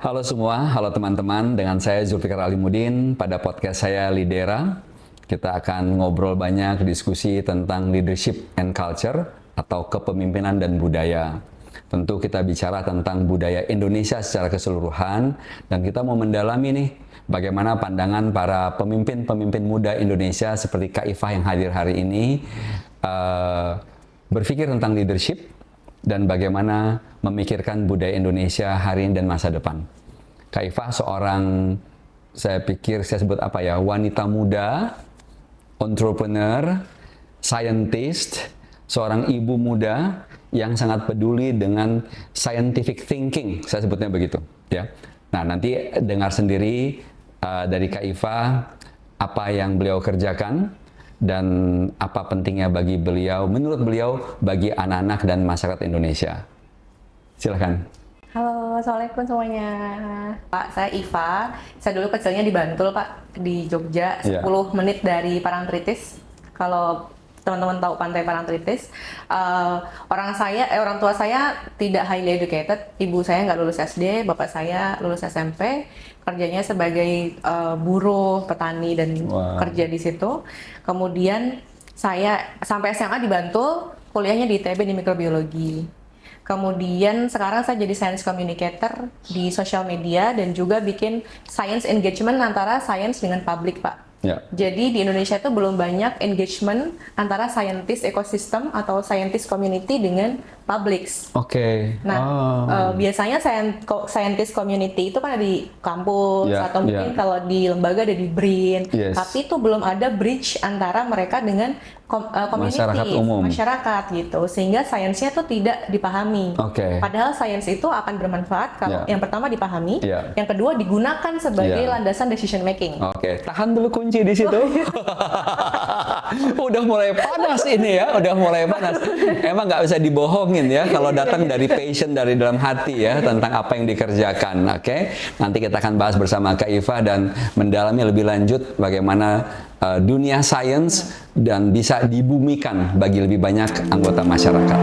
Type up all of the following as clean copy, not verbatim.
Halo semua, halo teman-teman. Dengan saya Zulfikar Alimudin. Pada podcast saya Lidera, kita akan ngobrol banyak diskusi tentang leadership and culture atau kepemimpinan dan budaya. Tentu kita bicara tentang budaya Indonesia secara keseluruhan dan kita mau mendalami nih bagaimana pandangan para pemimpin-pemimpin muda Indonesia seperti Kak Ifah yang hadir hari ini berpikir tentang leadership dan bagaimana memikirkan budaya Indonesia hari ini dan masa depan. Kak Ifah seorang, saya pikir saya sebut apa ya, wanita muda, entrepreneur, scientist, seorang ibu muda yang sangat peduli dengan scientific thinking, saya sebutnya begitu, ya. Nah, nanti dengar sendiri dari Kak Ifah apa yang beliau kerjakan dan apa pentingnya bagi beliau, menurut beliau, bagi anak-anak dan masyarakat Indonesia. Silakan. Halo, Assalamualaikum semuanya. Pak, saya Iva. Saya dulu kecilnya di Bantul, Pak, di Jogja, 10 menit dari Parangtritis. Kalau teman-teman tahu Pantai Parangtritis, orang tua saya tidak highly educated. Ibu saya nggak lulus SD, bapak saya lulus SMP. Kerjanya sebagai buruh, petani, dan kerja di situ. Kemudian saya sampai SMA di Bantul, kuliahnya di ITB di mikrobiologi. Kemudian sekarang saya jadi science communicator di social media dan juga bikin science engagement antara science dengan public, Pak. Ya. Jadi di Indonesia itu belum banyak engagement antara scientist ecosystem atau scientist community dengan publics. Oke. Nah, biasanya scientist community itu kan ada di kampus atau mungkin kalau di lembaga ada di BRIN. Tapi itu belum ada bridge antara mereka dengan community, masyarakat gitu, sehingga sainsnya itu tidak dipahami. Padahal sains itu akan bermanfaat kalau yang pertama dipahami, yang kedua digunakan sebagai landasan decision making. Tahan dulu kunci di situ. Udah mulai panas ini ya, udah mulai panas. Emang nggak bisa dibohongin ya kalau datang dari passion dari dalam hati ya tentang apa yang dikerjakan. Nanti kita akan bahas bersama Kak Ifah dan mendalami lebih lanjut bagaimana dunia sains dan bisa dibumikan bagi lebih banyak anggota masyarakat.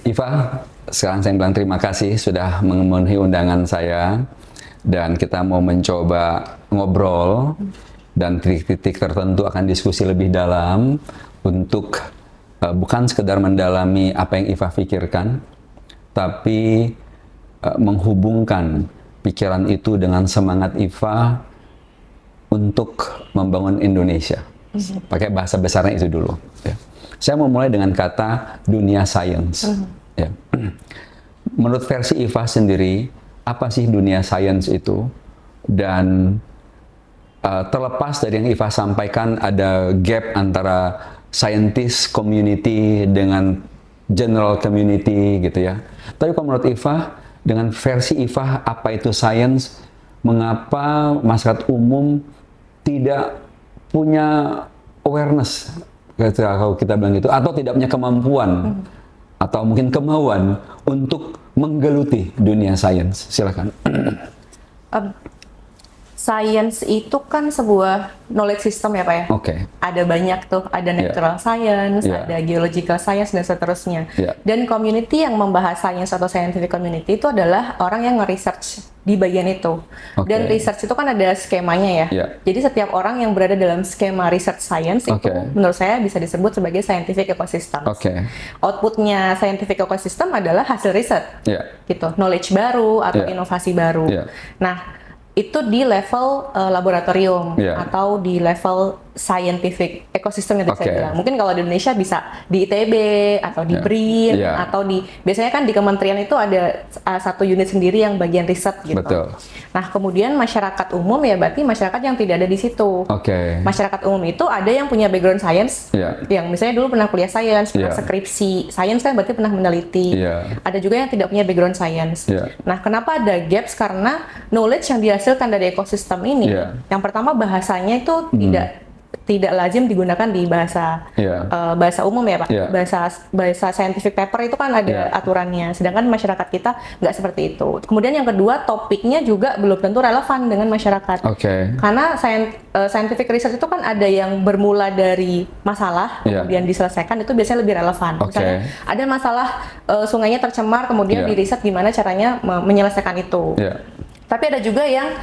Ifah, sekarang saya bilang terima kasih sudah memenuhi undangan saya dan kita mau mencoba ngobrol dan titik-titik tertentu akan diskusi lebih dalam untuk bukan sekedar mendalami apa yang Ifah pikirkan, tapi menghubungkan pikiran itu dengan semangat Ifah untuk membangun Indonesia. Pakai bahasa besarnya itu dulu. Ya. Saya mau mulai dengan kata dunia sains. Ya. Menurut versi Ifah sendiri, apa sih dunia sains itu? Dan terlepas dari yang Ifah sampaikan ada gap antara scientist community dengan general community gitu ya. Tapi kalau menurut Ifah, dengan versi Ifah apa itu sains, mengapa masyarakat umum tidak punya awareness, kalau kita bilang gitu, atau tidak punya kemampuan atau mungkin kemauan untuk menggeluti dunia sains? Silakan. Science itu kan sebuah knowledge system ya Pak ya. Ada banyak tuh, ada natural science, ada geological science dan seterusnya. Dan community yang membahas science atau scientific community itu adalah orang yang nge-research di bagian itu. Dan research itu kan ada skemanya ya. Jadi setiap orang yang berada dalam skema research science itu menurut saya bisa disebut sebagai scientific ecosystem. Outputnya scientific ecosystem adalah hasil riset, gitu, knowledge baru atau inovasi baru. Nah, itu di level laboratorium atau di level scientific ecosystem yang tadi saya bilang. Mungkin kalau di Indonesia bisa di ITB atau di BRIN atau di, biasanya kan di kementerian itu ada satu unit sendiri yang bagian riset gitu. Nah, kemudian masyarakat umum ya berarti masyarakat yang tidak ada di situ. Masyarakat umum itu ada yang punya background science, yang misalnya dulu pernah kuliah science, pernah skripsi science kan berarti pernah meneliti. Ada juga yang tidak punya background science. Nah, kenapa ada gaps? Karena knowledge yang dihasilkan dari ekosistem ini, yang pertama bahasanya itu tidak lazim digunakan di bahasa bahasa umum ya Pak. Bahasa scientific paper itu kan ada aturannya, sedangkan masyarakat kita nggak seperti itu. Kemudian yang kedua, topiknya juga belum tentu relevan dengan masyarakat. Karena scientific research itu kan ada yang bermula dari masalah kemudian diselesaikan, itu biasanya lebih relevan. Misalnya ada masalah sungainya tercemar, kemudian diriset gimana caranya menyelesaikan itu. Tapi ada juga yang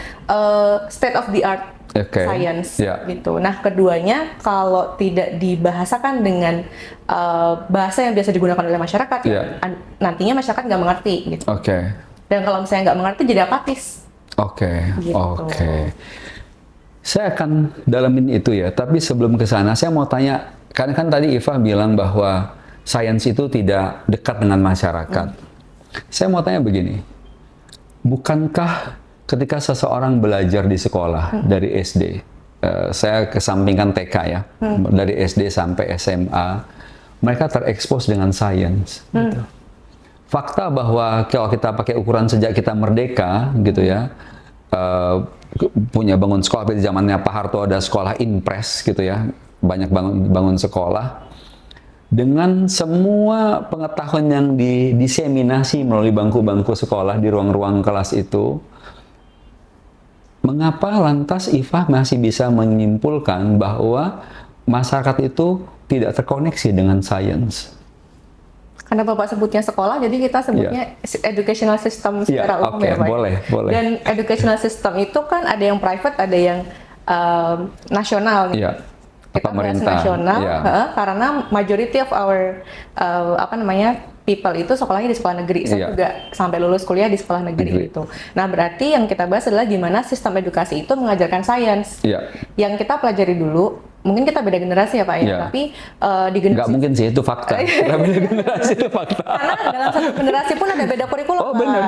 state of the art science gitu. Nah, keduanya kalau tidak dibahasakan dengan bahasa yang biasa digunakan oleh masyarakat, nantinya masyarakat nggak mengerti gitu. Dan kalau misalnya nggak mengerti jadi apatis. Gitu. Saya akan dalamin itu ya. Tapi sebelum ke sana, saya mau tanya, kan tadi Iva bilang bahwa sains itu tidak dekat dengan masyarakat. Saya mau tanya begini. Bukankah ketika seseorang belajar di sekolah dari SD, saya kesampingkan TK ya, dari SD sampai SMA, mereka terekspos dengan sains. Gitu. Fakta bahwa kalau kita pakai ukuran sejak kita merdeka, gitu ya, punya bangun sekolah, di zamannya Pak Harto ada sekolah impres, gitu ya, banyak bangun sekolah. Dengan semua pengetahuan yang didiseminasi melalui bangku-bangku sekolah di ruang-ruang kelas itu, mengapa lantas Iva masih bisa menyimpulkan bahwa masyarakat itu tidak terkoneksi dengan sains? Karena Bapak sebutnya sekolah, jadi kita sebutnya educational system secara umum ya Pak. Boleh. Dan educational system itu kan ada yang private, ada yang nasional. Kita pemerintah nasional, karena majority of our people itu sekolahnya di sekolah negeri. Saya juga sampai lulus kuliah di sekolah negeri itu. Nah, berarti yang kita bahas adalah gimana sistem edukasi itu mengajarkan sains. Yang kita pelajari dulu, mungkin kita beda generasi ya Pak ya, tapi di generasi... Nggak mungkin sih, itu fakta. Kita beda generasi, itu fakta. Karena dalam satu generasi pun ada beda kurikulum. Benar.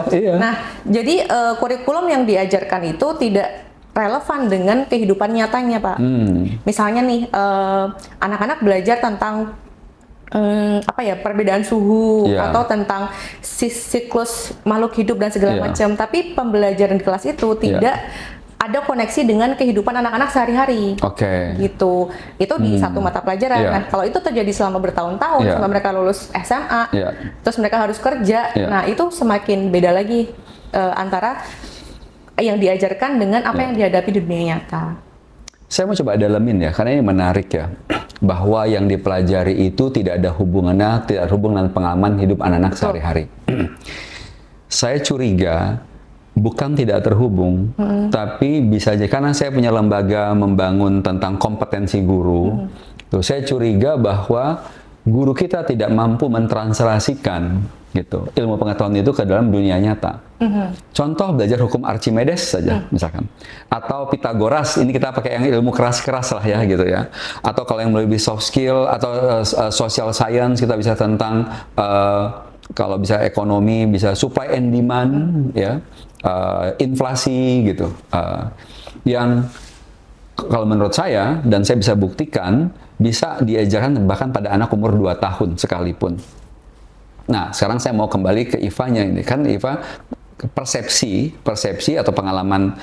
Gitu. Nah, jadi kurikulum yang diajarkan itu tidak relevan dengan kehidupan nyatanya Pak. Misalnya nih, anak-anak belajar tentang perbedaan suhu atau tentang siklus makhluk hidup dan segala macam, tapi pembelajaran di kelas itu tidak ada koneksi dengan kehidupan anak-anak sehari-hari. Gitu. Itu di satu mata pelajaran. Nah, kalau itu terjadi selama bertahun-tahun sampai mereka lulus SMA, terus mereka harus kerja, nah itu semakin beda lagi antara yang diajarkan dengan apa yang dihadapi di dunia nyata. Saya mau coba dalamin ya, karena ini menarik ya, bahwa yang dipelajari itu tidak ada hubungan dengan pengalaman hidup anak-anak sehari-hari. Saya curiga bukan tidak terhubung, tapi bisa aja karena saya punya lembaga membangun tentang kompetensi guru. Tuh, saya curiga bahwa guru kita tidak mampu mentranslasikan gitu ilmu pengetahuan itu ke dalam dunia nyata. Contoh belajar hukum Archimedes saja misalkan, atau Pythagoras, ini kita pakai yang ilmu keras-keras lah ya gitu ya. Atau kalau yang lebih soft skill atau social science, kita bisa tentang kalau bisa ekonomi, bisa supply and demand ya, inflasi gitu. Yang kalau menurut saya, dan saya bisa buktikan, bisa diajarkan bahkan pada anak umur 2 tahun sekalipun. Nah, sekarang saya mau kembali ke Ivanya ini. Kan Iva, persepsi atau pengalaman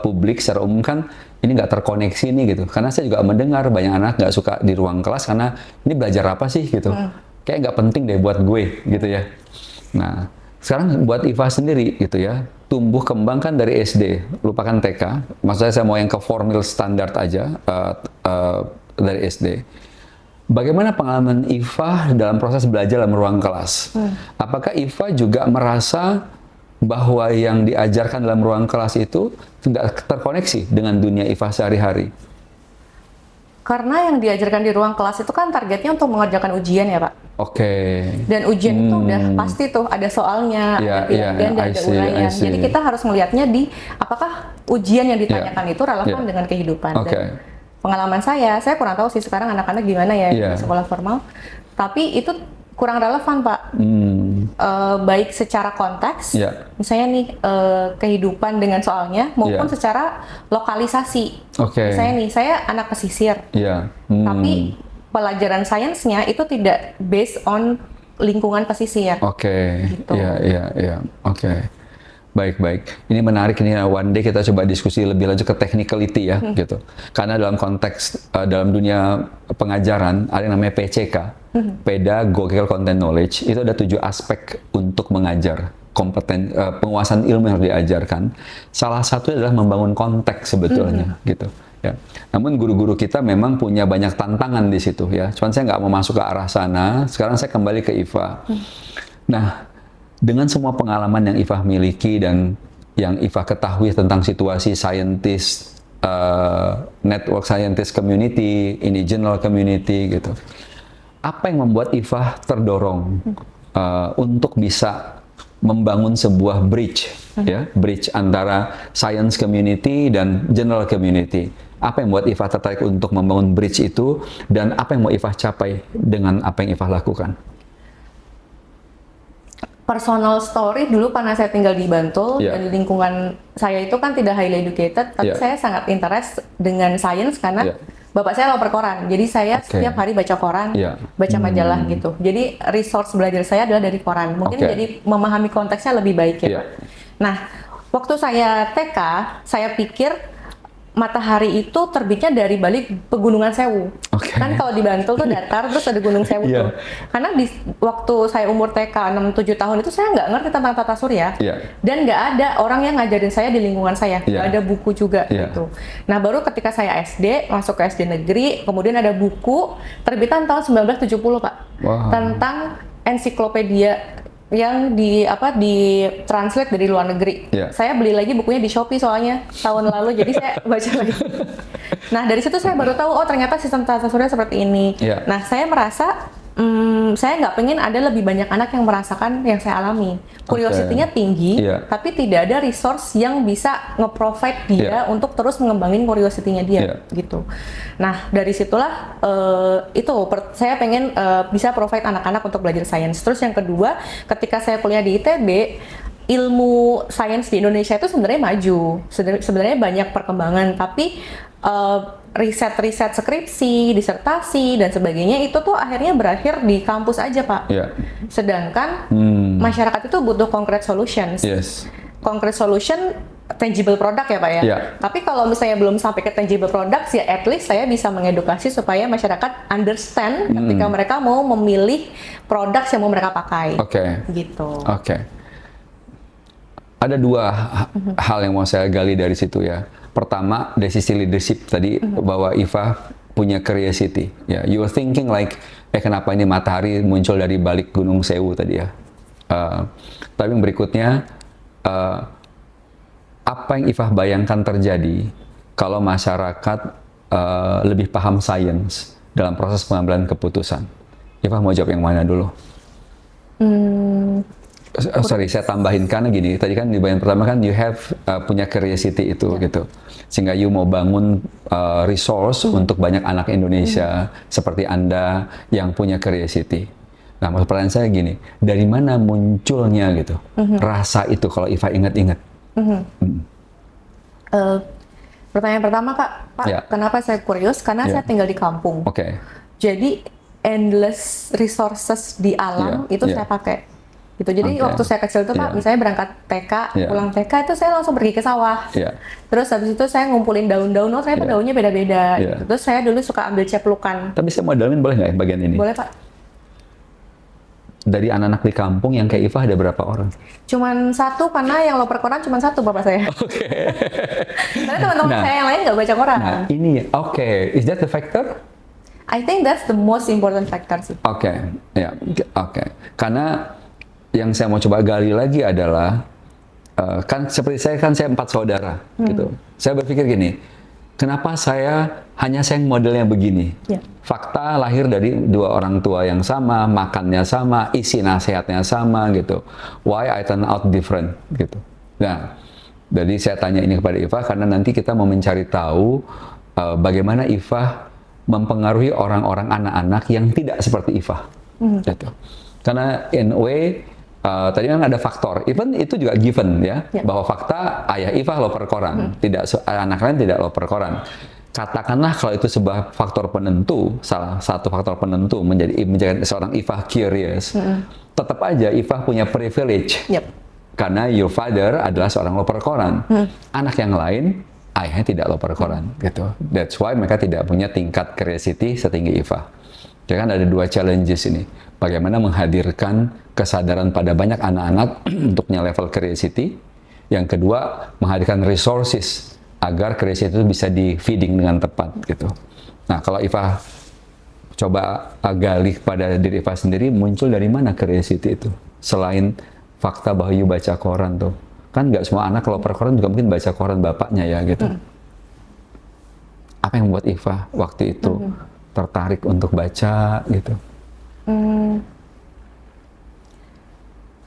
publik secara umum kan ini nggak terkoneksi nih gitu. Karena saya juga mendengar banyak anak nggak suka di ruang kelas karena ini belajar apa sih gitu. Kayak nggak penting deh buat gue gitu ya. Nah, sekarang buat Iva sendiri gitu ya. Tumbuh kembangkan dari SD, lupakan TK. Maksudnya saya mau yang ke formil standar aja dari SD. Bagaimana pengalaman Iva dalam proses belajar dalam ruang kelas? Apakah Iva juga merasa bahwa yang diajarkan dalam ruang kelas itu tidak terkoneksi dengan dunia Iva sehari-hari? Karena yang diajarkan di ruang kelas itu kan targetnya untuk mengerjakan ujian ya Pak. Dan ujian itu udah pasti tuh ada soalnya, ada pilihan, dan ada uraian. Jadi kita harus melihatnya di apakah ujian yang ditanyakan itu relevan dengan kehidupan. Dan pengalaman saya kurang tahu sih sekarang anak-anak gimana ya di sekolah formal, tapi itu kurang relevan Pak. Baik secara konteks, misalnya nih kehidupan dengan soalnya, maupun secara lokalisasi. Misalnya nih, saya anak pesisir, tapi pelajaran sainsnya itu tidak based on lingkungan pesisir. Gitu. Baik. Ini menarik, ini one day kita coba diskusi lebih lanjut ke technicality ya, gitu. Karena dalam konteks dalam dunia pengajaran ada yang namanya PCK, Pedagogical Content Knowledge. Itu ada 7 aspek untuk mengajar, penguasaan ilmu yang harus diajarkan. Salah satu adalah membangun konteks sebetulnya, gitu. Ya. Namun guru-guru kita memang punya banyak tantangan di situ ya. Cuman saya nggak mau masuk ke arah sana. Sekarang saya kembali ke Iva. Nah, dengan semua pengalaman yang Iva miliki dan yang Iva ketahui tentang situasi scientist, network scientist community, indigenous community gitu, apa yang membuat Iva terdorong untuk bisa membangun sebuah bridge, ya, bridge antara science community dan general community? Apa yang membuat Iva tertarik untuk membangun bridge itu, dan apa yang mau Iva capai dengan apa yang Iva lakukan? Personal story, dulu karena saya tinggal di Bantul dan lingkungan saya itu kan tidak highly educated, tapi saya sangat interest dengan sains karena bapak saya loper koran, jadi saya setiap hari baca koran, baca majalah gitu. Jadi resource belajar saya adalah dari koran. Mungkin jadi memahami konteksnya lebih baik ya. Nah, waktu saya TK, saya pikir matahari itu terbitnya dari balik pegunungan Sewu. Kan kalau di Bantul tuh datar, terus ada Gunung Sewu tuh. Karena waktu saya umur TK 6-7 tahun itu saya nggak ngerti tentang tata surya. Dan nggak ada orang yang ngajarin saya di lingkungan saya. Nggak ada buku juga gitu. Nah, baru ketika saya SD, masuk ke SD negeri, kemudian ada buku terbitan tahun 1970, Pak. Tentang ensiklopedia yang di translate dari luar negeri. Saya beli lagi bukunya di Shopee soalnya tahun lalu, jadi saya baca lagi. Nah, dari situ saya baru tahu, oh ternyata sistem tata surya seperti ini. Nah, saya merasa saya nggak pengen ada lebih banyak anak yang merasakan yang saya alami. Curiosity-nya tinggi, tapi tidak ada resource yang bisa nge-provide dia untuk terus mengembangin curiosity-nya dia, gitu. Nah, dari situlah saya pengen bisa provide anak-anak untuk belajar sains. Terus yang kedua, ketika saya kuliah di ITB, ilmu sains di Indonesia itu sebenarnya maju, sebenarnya banyak perkembangan, tapi riset-riset skripsi, disertasi, dan sebagainya itu tuh akhirnya berakhir di kampus aja, Pak. Sedangkan masyarakat itu butuh concrete solutions. Concrete solution, tangible product ya, Pak ya. Tapi kalau misalnya belum sampai ke tangible product, ya at least saya bisa mengedukasi supaya masyarakat understand ketika mereka mau memilih produk yang mau mereka pakai. Gitu. Ada 2 hal yang mau saya gali dari situ ya. Pertama, dari sisi leadership tadi, bahwa Iva punya curiosity. Ya, you were thinking like, kenapa ini matahari muncul dari balik Gunung Sewu tadi ya. Tapi yang berikutnya, apa yang Iva bayangkan terjadi kalau masyarakat lebih paham sains dalam proses pengambilan keputusan? Iva mau jawab yang mana dulu? Sorry, saya tambahin karena gini, tadi kan di bagian pertama kan you have punya curiosity itu gitu, sehingga you mau bangun resource untuk banyak anak Indonesia seperti Anda yang punya curiosity. Nah, maksud pertanyaan saya gini, dari mana munculnya gitu rasa itu kalau Iva ingat-ingat? Pertanyaan pertama, Pak, kenapa saya curious? Karena saya tinggal di kampung. Jadi endless resources di alam itu saya pakai. Gitu. Jadi waktu saya kecil itu Pak, misalnya berangkat TK, pulang TK itu saya langsung pergi ke sawah. Terus habis itu saya ngumpulin daun-daun, ternyata daunnya beda-beda. Gitu. Terus saya dulu suka ambil ceplukan. Tapi saya mau dalamin boleh nggak bagian ini? Boleh, Pak. Dari anak-anak di kampung yang kayak Iva ada berapa orang? Cuman 1, karena yang loper koran cuma 1 bapak saya. Karena teman-teman saya yang lain nggak baca koran. Nah, ini is that the factor? I think that's the most important factor sih. Karena yang saya mau coba gali lagi adalah kan seperti saya 4 saudara gitu. Saya berpikir gini, kenapa hanya saya modelnya begini? Fakta lahir dari 2 orang tua yang sama, makannya sama, isi nasihatnya sama gitu. Why I turn out different gitu. Nah, jadi saya tanya ini kepada Iva karena nanti kita mau mencari tahu bagaimana Iva mempengaruhi orang-orang anak-anak yang tidak seperti Iva. Gitu. Karena in a way tadi kan ada faktor, even itu juga given ya, bahwa fakta ayah Iva loper koran, anak lain tidak loper koran. Katakanlah kalau itu sebuah faktor penentu, salah satu faktor penentu menjadi seorang Iva curious, tetap aja Iva punya privilege karena your father adalah seorang loper koran. Anak yang lain, ayahnya tidak loper koran, gitu. That's why mereka tidak punya tingkat curiosity setinggi Iva. Jadi kan ada dua challenges ini. Bagaimana menghadirkan kesadaran pada banyak anak-anak untuk punya level curiosity. Yang kedua, menghadirkan resources agar curiosity itu bisa di feeding dengan tepat, gitu. Nah, kalau Iva coba gali pada diri Iva sendiri, muncul dari mana curiosity itu? Selain fakta bahwa you baca koran tuh. Kan nggak semua anak kalau per koran juga mungkin baca koran bapaknya ya gitu. Apa yang membuat Iva waktu itu tertarik untuk baca gitu?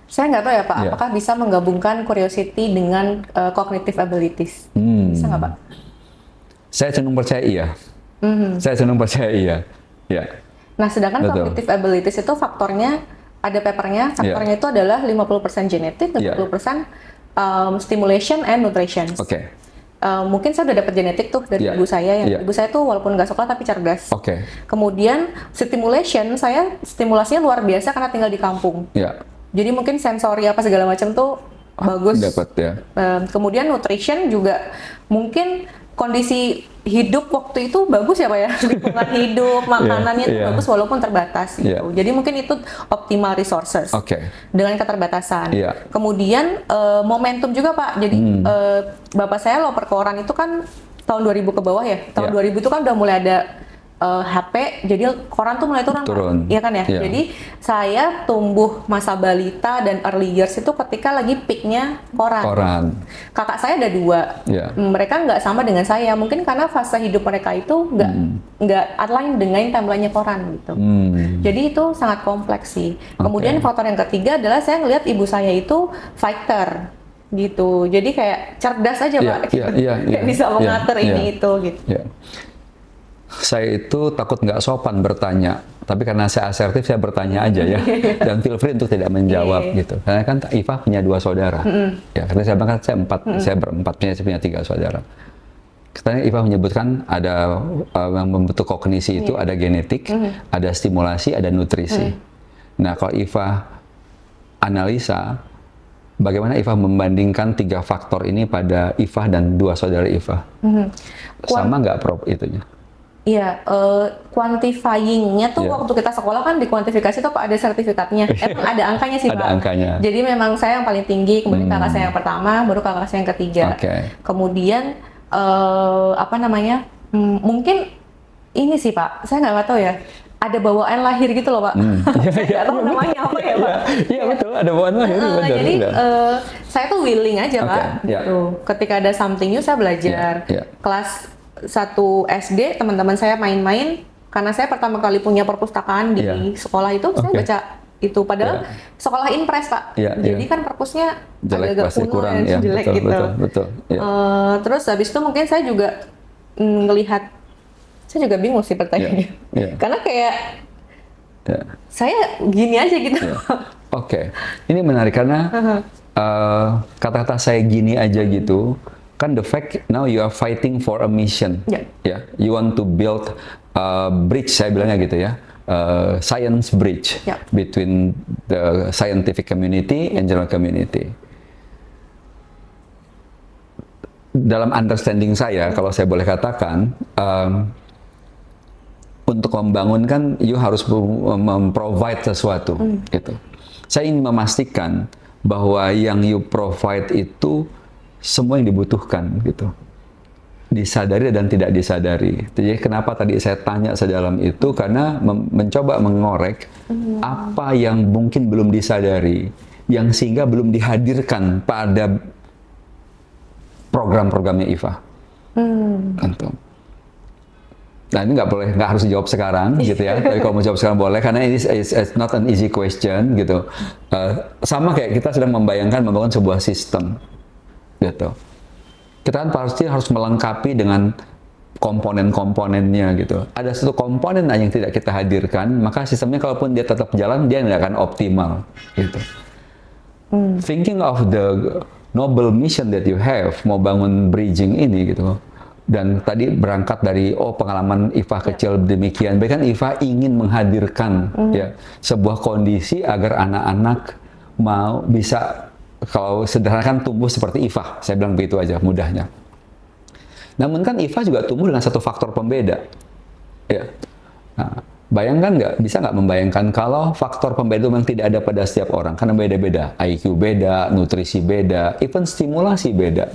Saya nggak tahu ya Pak, apakah bisa menggabungkan curiosity dengan cognitive abilities? Bisa nggak Pak? Saya cenderung percaya iya. Saya cenderung percaya iya. Ya. Nah, sedangkan cognitive abilities itu faktornya, ada papernya, faktornya itu adalah 50% genetik, 50% stimulation and nutrition. Mungkin saya udah dapat genetik tuh dari ibu saya, yang ibu saya tuh walaupun nggak sekolah tapi cerdas. Kemudian stimulation, saya stimulasinya luar biasa karena tinggal di kampung. Jadi mungkin sensori apa segala macam tuh bagus. Kemudian nutrition juga mungkin kondisi hidup waktu itu bagus ya Pak ya, lingkungan hidup, makanannya itu bagus walaupun terbatas gitu. Jadi mungkin itu optimal resources dengan keterbatasan. Kemudian momentum juga Pak. Jadi bapak saya loper koran itu kan tahun 2000 ke bawah ya. Tahun 2000 itu kan udah mulai ada HP, jadi koran tuh mulai turun. Iya kan ya? Jadi saya tumbuh masa balita dan early years itu ketika lagi peaknya koran. Kakak saya ada 2. Mereka nggak sama dengan saya. Mungkin karena fase hidup mereka itu nggak align dengan timeline-nya koran gitu. Jadi itu sangat kompleks sih. Kemudian faktor yang ketiga adalah saya ngelihat ibu saya itu fighter gitu. Jadi kayak cerdas aja Pak. Kayak bisa mengatur ini itu gitu. Saya itu takut nggak sopan bertanya, tapi karena saya asertif saya bertanya aja ya, dan feel free untuk tidak menjawab gitu. Karena kan Iva punya 2 saudara, ya karena saya bilang kan saya berempat, saya punya 3 saudara. Katanya Iva menyebutkan ada yang membentuk kognisi itu ada genetik, ada stimulasi, ada nutrisi. Nah kalau Iva analisa, bagaimana Iva membandingkan 3 faktor ini pada Iva dan 2 saudara Iva? Sama nggak Prof itunya? Iya, quantifying-nya tuh waktu kita sekolah kan dikuantifikasi tuh ada sertifikatnya. Emang ada angkanya sih Pak. Ada angkanya. Jadi memang saya yang paling tinggi, kemudian kakak saya yang pertama, baru kakak saya yang ketiga. Kemudian apa namanya? Mungkin ini sih Pak, saya nggak tahu ya. Ada bawaan lahir gitu loh Pak. Saya nggak tahu namanya apa ya Pak. Iya betul, ada bawaan lahir. Jadi saya tuh willing aja Pak. Gitu. Ketika ada something new saya belajar. Kelas 1 SD teman-teman saya main-main karena saya pertama kali punya perpustakaan di sekolah itu saya baca itu padahal sekolah impres Pak. Jadi kan perpusnya agak kuno kurang, jelek betul, gitu. Betul. Terus habis itu mungkin saya juga ngelihat, saya juga bingung sih pertanyaannya. Karena kayak saya gini aja gitu. Ini menarik karena kata-kata saya gini aja gitu. Kan the fact now you are fighting for a mission, you want to build a bridge, saya bilangnya gitu ya, science bridge between the scientific community and general community. Dalam understanding saya, kalau saya boleh katakan, untuk membangunkan you harus memprovide sesuatu, gitu. Saya ingin memastikan bahwa yang you provide itu semua yang dibutuhkan gitu, disadari dan tidak disadari. Jadi kenapa tadi saya tanya sedalam itu, karena mencoba mengorek apa yang mungkin belum disadari, yang sehingga belum dihadirkan pada program-programnya Iva. Gitu. Nah ini nggak harus dijawab sekarang gitu ya. Tapi kalau mau jawab sekarang boleh, karena ini it's not an easy question gitu. Sama kayak kita sedang membangun sebuah sistem. Gitu. Kita kan pasti harus melengkapi dengan komponen-komponennya gitu. Ada satu komponen yang tidak kita hadirkan, maka sistemnya kalaupun dia tetap jalan, dia nggak akan optimal gitu. Thinking of the noble mission that you have, mau bangun bridging ini gitu. Dan tadi berangkat dari pengalaman Iva kecil demikian, bahkan Iva ingin menghadirkan ya sebuah kondisi agar anak-anak mau bisa kalau sederhana kan tumbuh seperti Iva, saya bilang begitu aja mudahnya. Namun kan Iva juga tumbuh dengan satu faktor pembeda. Ya. Nah, bayangkan nggak, bisa nggak membayangkan kalau faktor pembeda itu memang tidak ada pada setiap orang, karena beda-beda, IQ beda, nutrisi beda, even stimulasi beda.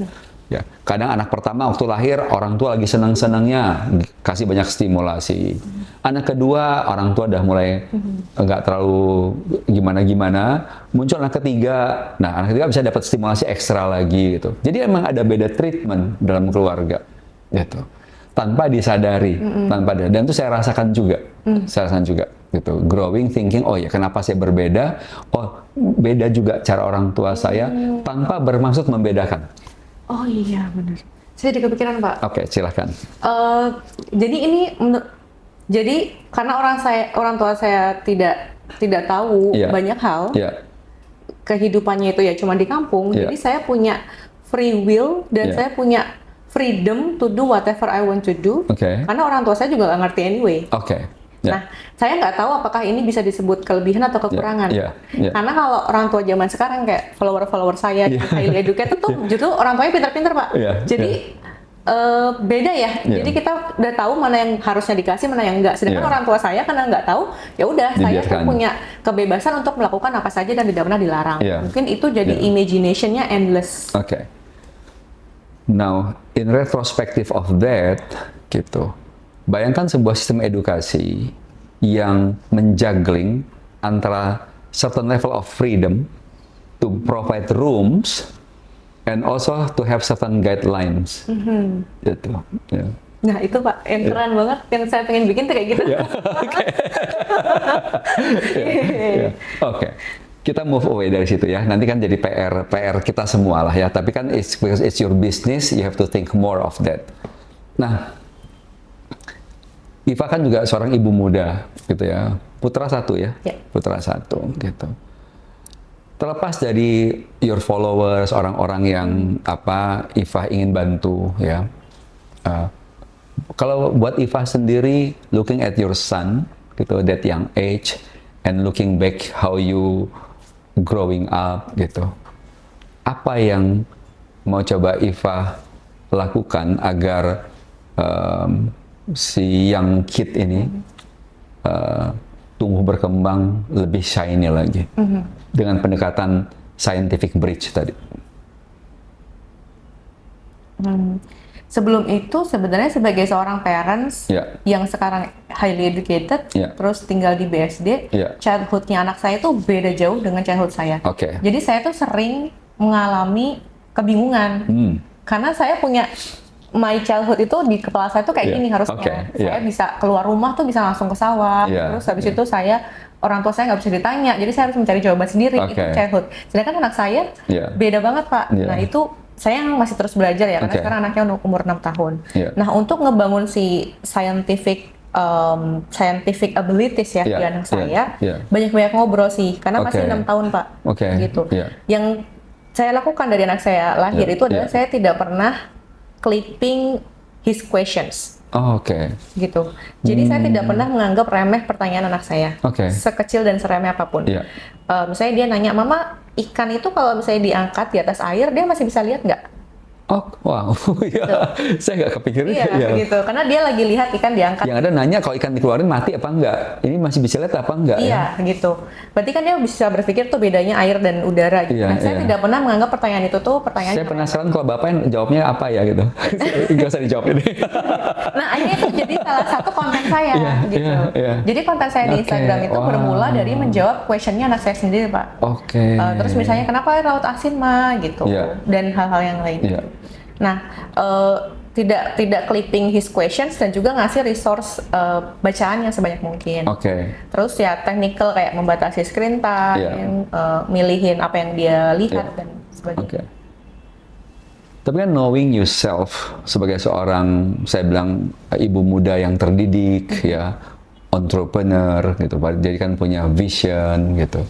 Ya, kadang anak pertama waktu lahir orang tua lagi senang-senangnya kasih banyak stimulasi. Anak kedua orang tua udah mulai nggak terlalu gimana-gimana. Muncul anak ketiga, nah anak ketiga bisa dapat stimulasi ekstra lagi gitu. Jadi emang ada beda treatment dalam keluarga, gitu. Tanpa disadari, dan itu saya rasakan juga, gitu. Growing, thinking, oh ya kenapa saya berbeda? Oh beda juga cara orang tua saya, tanpa bermaksud membedakan. Oh iya benar. Saya jadi kepikiran Pak. Oke, silahkan. Jadi ini, jadi karena orang tua saya tidak tahu banyak hal, kehidupannya itu ya cuma di kampung. Jadi saya punya free will dan saya punya freedom to do whatever I want to do. Karena orang tua saya juga nggak ngerti anyway. Nah, saya nggak tahu apakah ini bisa disebut kelebihan atau kekurangan. Karena kalau orang tua zaman sekarang kayak follower saya highly educated tuh justru orang tuanya pintar-pintar Pak. Jadi beda ya. Jadi kita udah tahu mana yang harusnya dikasih, mana yang enggak. Sedangkan orang tua saya karena nggak tahu, ya udah saya tuh punya kebebasan untuk melakukan apa saja dan tidak pernah dilarang. Mungkin itu jadi imagination-nya endless. Now, in retrospective of that, gitu. Bayangkan sebuah sistem edukasi yang menjuggling antara certain level of freedom to provide rooms and also to have certain guidelines. Gitu. Nah itu Pak, yang keren banget, yang saya pengen bikin tuh kayak gitu. Oke. Kita move away dari situ ya. Nanti kan jadi PR kita semua lah ya. Tapi kan because it's your business, you have to think more of that. Nah, Iva kan juga seorang ibu muda, gitu ya. Putra satu ya, putra satu, gitu. Terlepas dari your followers, orang-orang yang Iva ingin bantu, ya. Kalau buat Iva sendiri, looking at your son, gitu, that young age, and looking back how you growing up, gitu. Apa yang mau coba Iva lakukan agar si young kid ini tumbuh berkembang lebih shiny lagi dengan pendekatan scientific bridge tadi. Sebelum itu sebenarnya sebagai seorang parents yang sekarang highly educated, terus tinggal di BSD, childhoodnya anak saya itu beda jauh dengan childhood saya. Jadi saya tuh sering mengalami kebingungan karena saya punya my childhood itu di kepala saya tuh kayak gini harusnya. Saya bisa keluar rumah tuh bisa langsung ke sawah. Terus habis itu orang tua saya nggak bisa ditanya. Jadi saya harus mencari jawaban sendiri. Itu childhood. Sedangkan anak saya beda banget Pak. Nah itu saya yang masih terus belajar ya. Karena sekarang anaknya umur 6 tahun. Nah untuk ngebangun si scientific abilities ya di anak saya, banyak-banyak ngobrol sih. Karena masih 6 tahun Pak. Gitu. Yang saya lakukan dari anak saya lahir itu adalah saya tidak pernah clipping his questions. Gitu. Jadi saya tidak pernah menganggap remeh pertanyaan anak saya. Sekecil dan seremeh apapun. Misalnya dia nanya, Mama, ikan itu kalau misalnya diangkat di atas air, dia masih bisa lihat nggak? Wow, saya nggak kepikiran. Gitu. Karena dia lagi lihat ikan diangkat. Yang ada nanya kalau ikan dikeluarin mati apa enggak? Ini masih bisa lihat apa enggak? Gitu. Berarti kan dia bisa berpikir tuh bedanya air dan udara. Gitu. Saya tidak pernah menganggap pertanyaan itu tuh pertanyaan. Saya penasaran kalau Bapak yang jawabnya apa ya gitu. Nggak usah dijawab ini. Nah, akhirnya itu jadi salah satu konten saya. Gitu. Jadi konten saya di Instagram itu bermula dari menjawab questionnya anak saya sendiri, Pak. Terus misalnya kenapa air laut asin, Ma? Gitu. Dan hal-hal yang lain. Nah, tidak clipping his questions dan juga ngasih resource bacaan yang sebanyak mungkin. Terus ya technical kayak membatasi screen time, milihin apa yang dia lihat dan sebagainya. Tapi kan knowing yourself sebagai seorang, saya bilang ibu muda yang terdidik, ya, entrepreneur, gitu, jadi kan punya vision, gitu.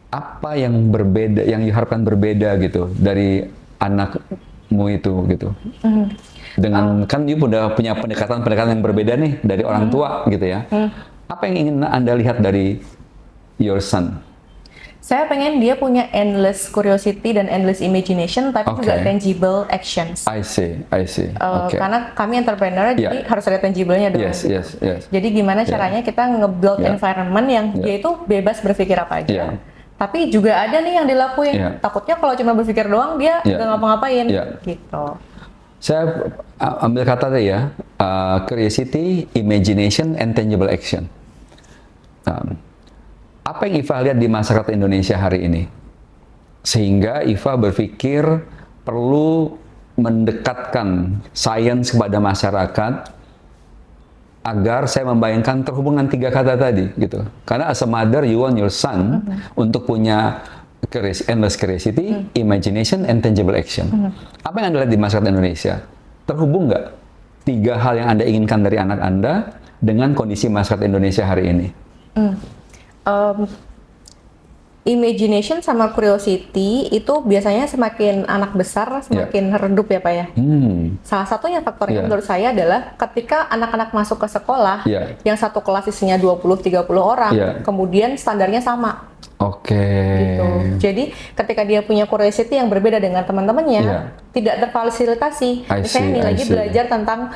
Apa yang berbeda, yang diharapkan berbeda, gitu, dari anakmu itu, gitu. Dengan kan you udah punya pendekatan yang berbeda nih dari orang tua, gitu ya. Apa yang ingin Anda lihat dari your son? Saya pengen dia punya endless curiosity dan endless imagination, tapi juga tangible actions. I see. Karena kami entrepreneur, jadi harus ada tangible-nya dong. Yes. Jadi gimana caranya kita nge-build environment yang dia itu bebas berpikir apa aja. Tapi juga ada nih yang dilakuin. Takutnya kalau cuma berpikir doang, dia nggak ngapa-ngapain. Gitu. Saya ambil kata tadi ya, curiosity, imagination, and tangible action. Apa yang Iva lihat di masyarakat Indonesia hari ini? Sehingga Iva berpikir perlu mendekatkan sains kepada masyarakat agar saya membayangkan terhubungan 3 kata tadi gitu. Karena as a mother you want your son untuk punya endless curiosity, imagination, and tangible action. Apa yang Anda lihat di masyarakat Indonesia? Terhubung nggak 3 hal yang Anda inginkan dari anak Anda dengan kondisi masyarakat Indonesia hari ini? Imagination sama curiosity itu biasanya semakin anak besar semakin redup ya Pak ya. Salah satunya faktornya menurut saya adalah ketika anak-anak masuk ke sekolah yang satu kelas isinya 20-30 orang, kemudian standarnya sama. Gitu. Jadi ketika dia punya curiosity yang berbeda dengan teman-temannya, tidak terfasilitasi. Misalnya nih lagi belajar tentang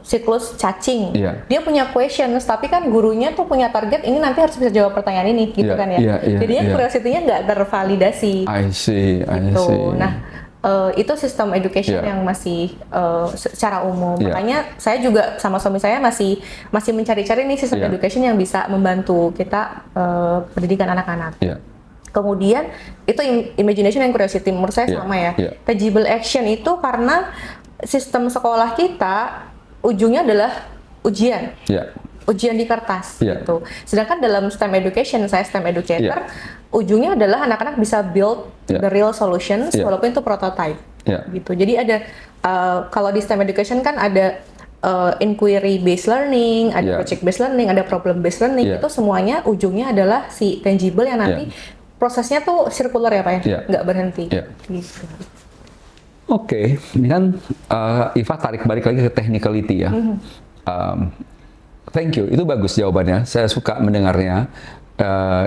siklus cacing. Dia punya questions, tapi kan gurunya tuh punya target ini nanti harus bisa jawab pertanyaan ini, gitu kan ya. Jadinya curiosity-nya nggak tervalidasi. I see. Nah, itu sistem education yang masih secara umum. Makanya saya juga sama suami saya masih mencari-cari nih sistem education yang bisa membantu kita pendidikan anak-anak. Kemudian itu imagination and curiosity menurut saya sama ya. Tangible action itu karena sistem sekolah kita ujungnya adalah ujian. Ujian di kertas gitu. Sedangkan dalam STEM education, saya STEM educator, ujungnya adalah anak-anak bisa build the real solutions walaupun itu prototype gitu. Jadi ada kalau di STEM education kan ada inquiry based learning, ada project based learning, ada problem based learning, itu semuanya ujungnya adalah si tangible yang nanti prosesnya tuh circular ya Pak ya, nggak berhenti gitu. Oke, ini kan Iva tarik balik lagi ke technicality ya. Thank you, itu bagus jawabannya. Saya suka mendengarnya.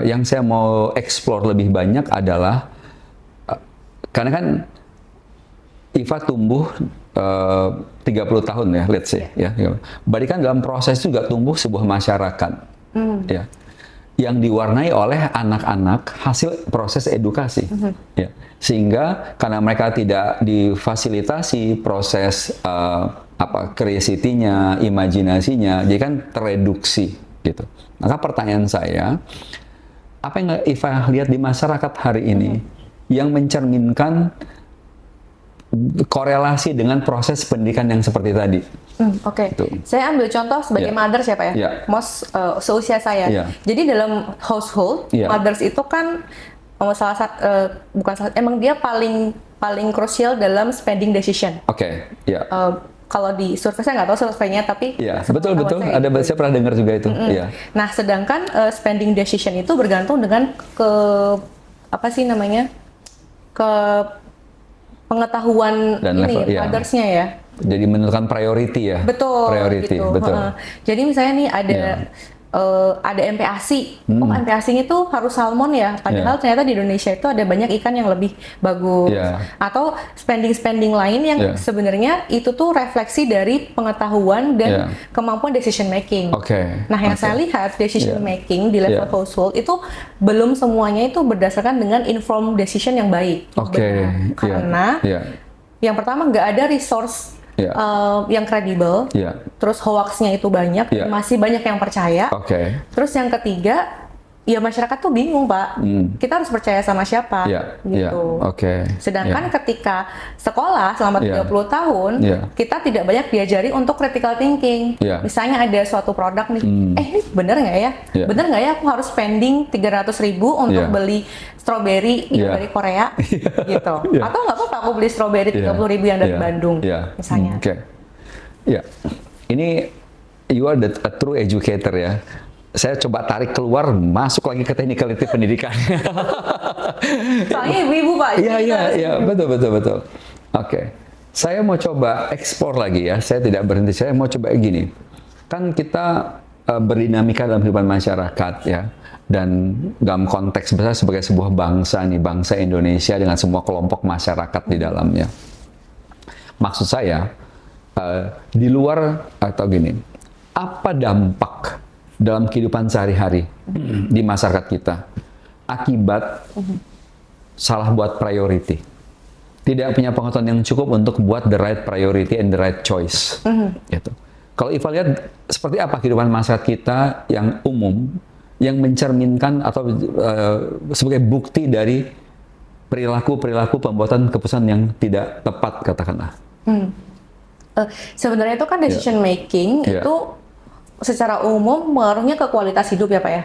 Yang saya mau explore lebih banyak adalah karena kan Iva tumbuh 30 tahun ya, let's say ya. Berarti kan dalam proses juga tumbuh sebuah masyarakat ya, yang diwarnai oleh anak-anak hasil proses edukasi ya. Sehingga karena mereka tidak difasilitasi proses curiosity-nya, imajinasinya, jadi kan tereduksi gitu. Maka pertanyaan saya, apa yang Iva lihat di masyarakat hari ini yang mencerminkan korelasi dengan proses pendidikan yang seperti tadi? Oke. Saya ambil contoh sebagai mother siapa ya? Seusia saya. Jadi dalam household, mothers itu kan salah satu emang dia paling krusial dalam spending decision. Kalau di survei saya nggak tahu surveinya, tapi betul ada saya pernah dengar juga itu. Nah, sedangkan spending decision itu bergantung dengan ke pengetahuan dan ini others-nya ya. Jadi menentukan priority ya. Betul. Priority, gitu. betul. Jadi misalnya nih ada MPASI. MPASI itu harus salmon ya. Padahal ternyata di Indonesia itu ada banyak ikan yang lebih bagus. Atau spending lain yang sebenarnya itu tuh refleksi dari pengetahuan dan kemampuan decision making. Nah, yang saya lihat decision making di level household itu belum semuanya itu berdasarkan dengan informed decision yang baik. Karena yang pertama nggak ada resource yang kredibel, terus hoaxnya itu banyak, masih banyak yang percaya. Terus yang ketiga, ya masyarakat tuh bingung Pak, kita harus percaya sama siapa, gitu. Sedangkan ketika sekolah selama 30 tahun, kita tidak banyak diajari untuk critical thinking. Misalnya ada suatu produk nih, ini bener nggak ya? Bener nggak ya aku harus spending 300.000 untuk beli strawberry yang dari Korea, gitu. Atau nggak apa-apa aku beli strawberry 30.000 yang dari Bandung, misalnya. Ini you are a true educator ya. Saya coba tarik keluar, masuk lagi ke technicality pendidikan. Soalnya ibu-ibu Pak. Iya, betul. Saya mau coba explore lagi ya. Saya tidak berhenti. Saya mau coba gini. Kan kita berdinamika dalam kehidupan masyarakat ya, dan dalam konteks besar sebagai sebuah bangsa nih, bangsa Indonesia dengan semua kelompok masyarakat di dalamnya. Maksud saya di luar atau gini, apa dampak dalam kehidupan sehari-hari di masyarakat kita akibat salah buat priority, tidak punya pengetahuan yang cukup untuk buat the right priority and the right choice. Gitu. Kalau Iva lihat seperti apa kehidupan masyarakat kita yang umum, yang mencerminkan atau sebagai bukti dari perilaku-perilaku pembuatan keputusan yang tidak tepat, katakanlah. Sebenarnya itu kan decision making itu secara umum pengaruhnya ke kualitas hidup ya Pak ya.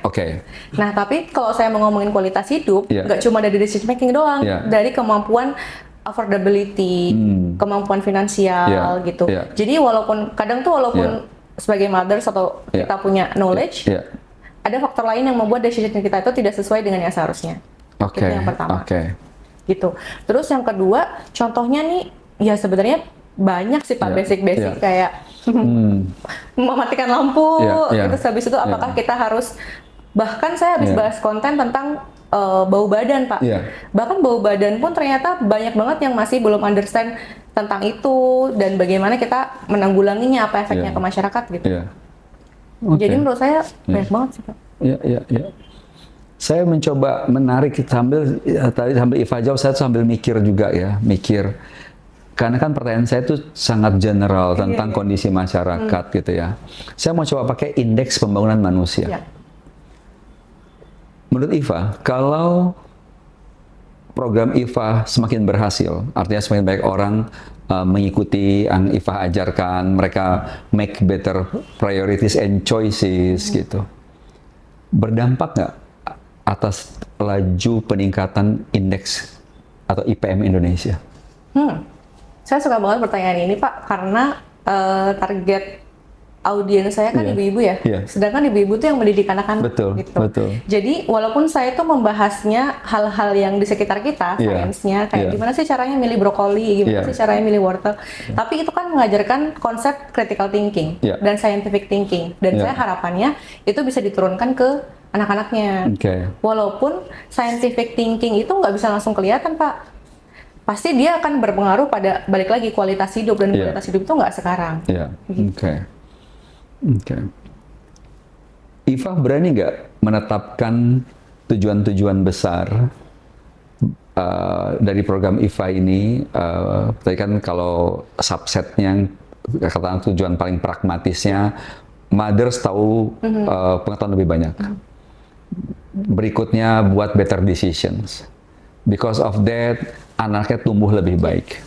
Nah tapi kalau saya mau ngomongin kualitas hidup, nggak cuma dari decision making doang, dari kemampuan affordability, kemampuan finansial gitu. Jadi walaupun kadang tuh sebagai mothers atau kita punya knowledge, ada faktor lain yang membuat decision kita itu tidak sesuai dengan yang seharusnya. Itu yang pertama. Gitu. Terus yang kedua, contohnya nih, ya sebenarnya banyak sih Pak, basic-basic kayak mematikan lampu. Terus habis itu apakah kita harus, bahkan saya habis bahas konten tentang bau badan Pak. Bahkan bau badan pun ternyata banyak banget yang masih belum understand tentang itu dan bagaimana kita menanggulanginya, apa efeknya ke masyarakat gitu. Jadi menurut saya banyak banget sih Pak. Saya mencoba menarik sambil Iva jawab, saya sambil mikir juga ya, karena kan pertanyaan saya itu sangat general tentang kondisi masyarakat gitu ya. Saya mau coba pakai indeks pembangunan manusia. Menurut Iva, kalau program Iva semakin berhasil, artinya semakin banyak orang mengikuti yang Iva ajarkan, mereka make better priorities and choices gitu, berdampak nggak atas laju peningkatan indeks atau IPM Indonesia? Saya suka banget pertanyaan ini Pak, karena target audiens saya kan ibu-ibu ya, sedangkan ibu-ibu tuh yang mendidik anak-anak gitu. Jadi walaupun saya tuh membahasnya hal-hal yang di sekitar kita, sainsnya kayak gimana sih caranya milih brokoli, gimana sih caranya milih wortel, tapi itu kan mengajarkan konsep critical thinking dan scientific thinking, dan saya harapannya itu bisa diturunkan ke anak-anaknya. Walaupun scientific thinking itu nggak bisa langsung kelihatan Pak, pasti dia akan berpengaruh pada balik lagi kualitas hidup, dan kualitas hidup itu nggak sekarang. Iva berani nggak menetapkan tujuan-tujuan besar dari program Iva ini? Tadi kan kalau subsetnya, katakan tujuan paling pragmatisnya, mothers tahu pengetahuan lebih banyak. Berikutnya buat better decisions. Because of that, anaknya tumbuh lebih baik.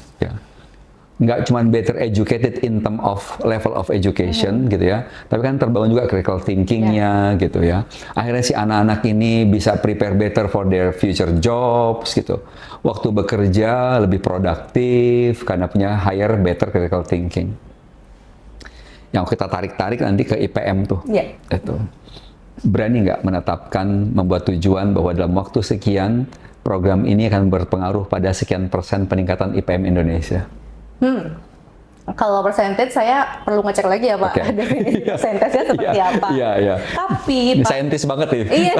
Nggak cuma better educated in term of level of education gitu ya, tapi kan terbangun juga critical thinkingnya gitu ya. Akhirnya si anak-anak ini bisa prepare better for their future jobs gitu. Waktu bekerja lebih produktif karena punya higher better critical thinking. Yang kita tarik-tarik nanti ke IPM tuh. Itu. Berani nggak menetapkan, membuat tujuan bahwa dalam waktu sekian program ini akan berpengaruh pada sekian persen peningkatan IPM Indonesia? Kalau persentage saya perlu ngecek lagi ya Pak, definisi persentasenya seperti apa. Tapi Pak, saintis banget nih,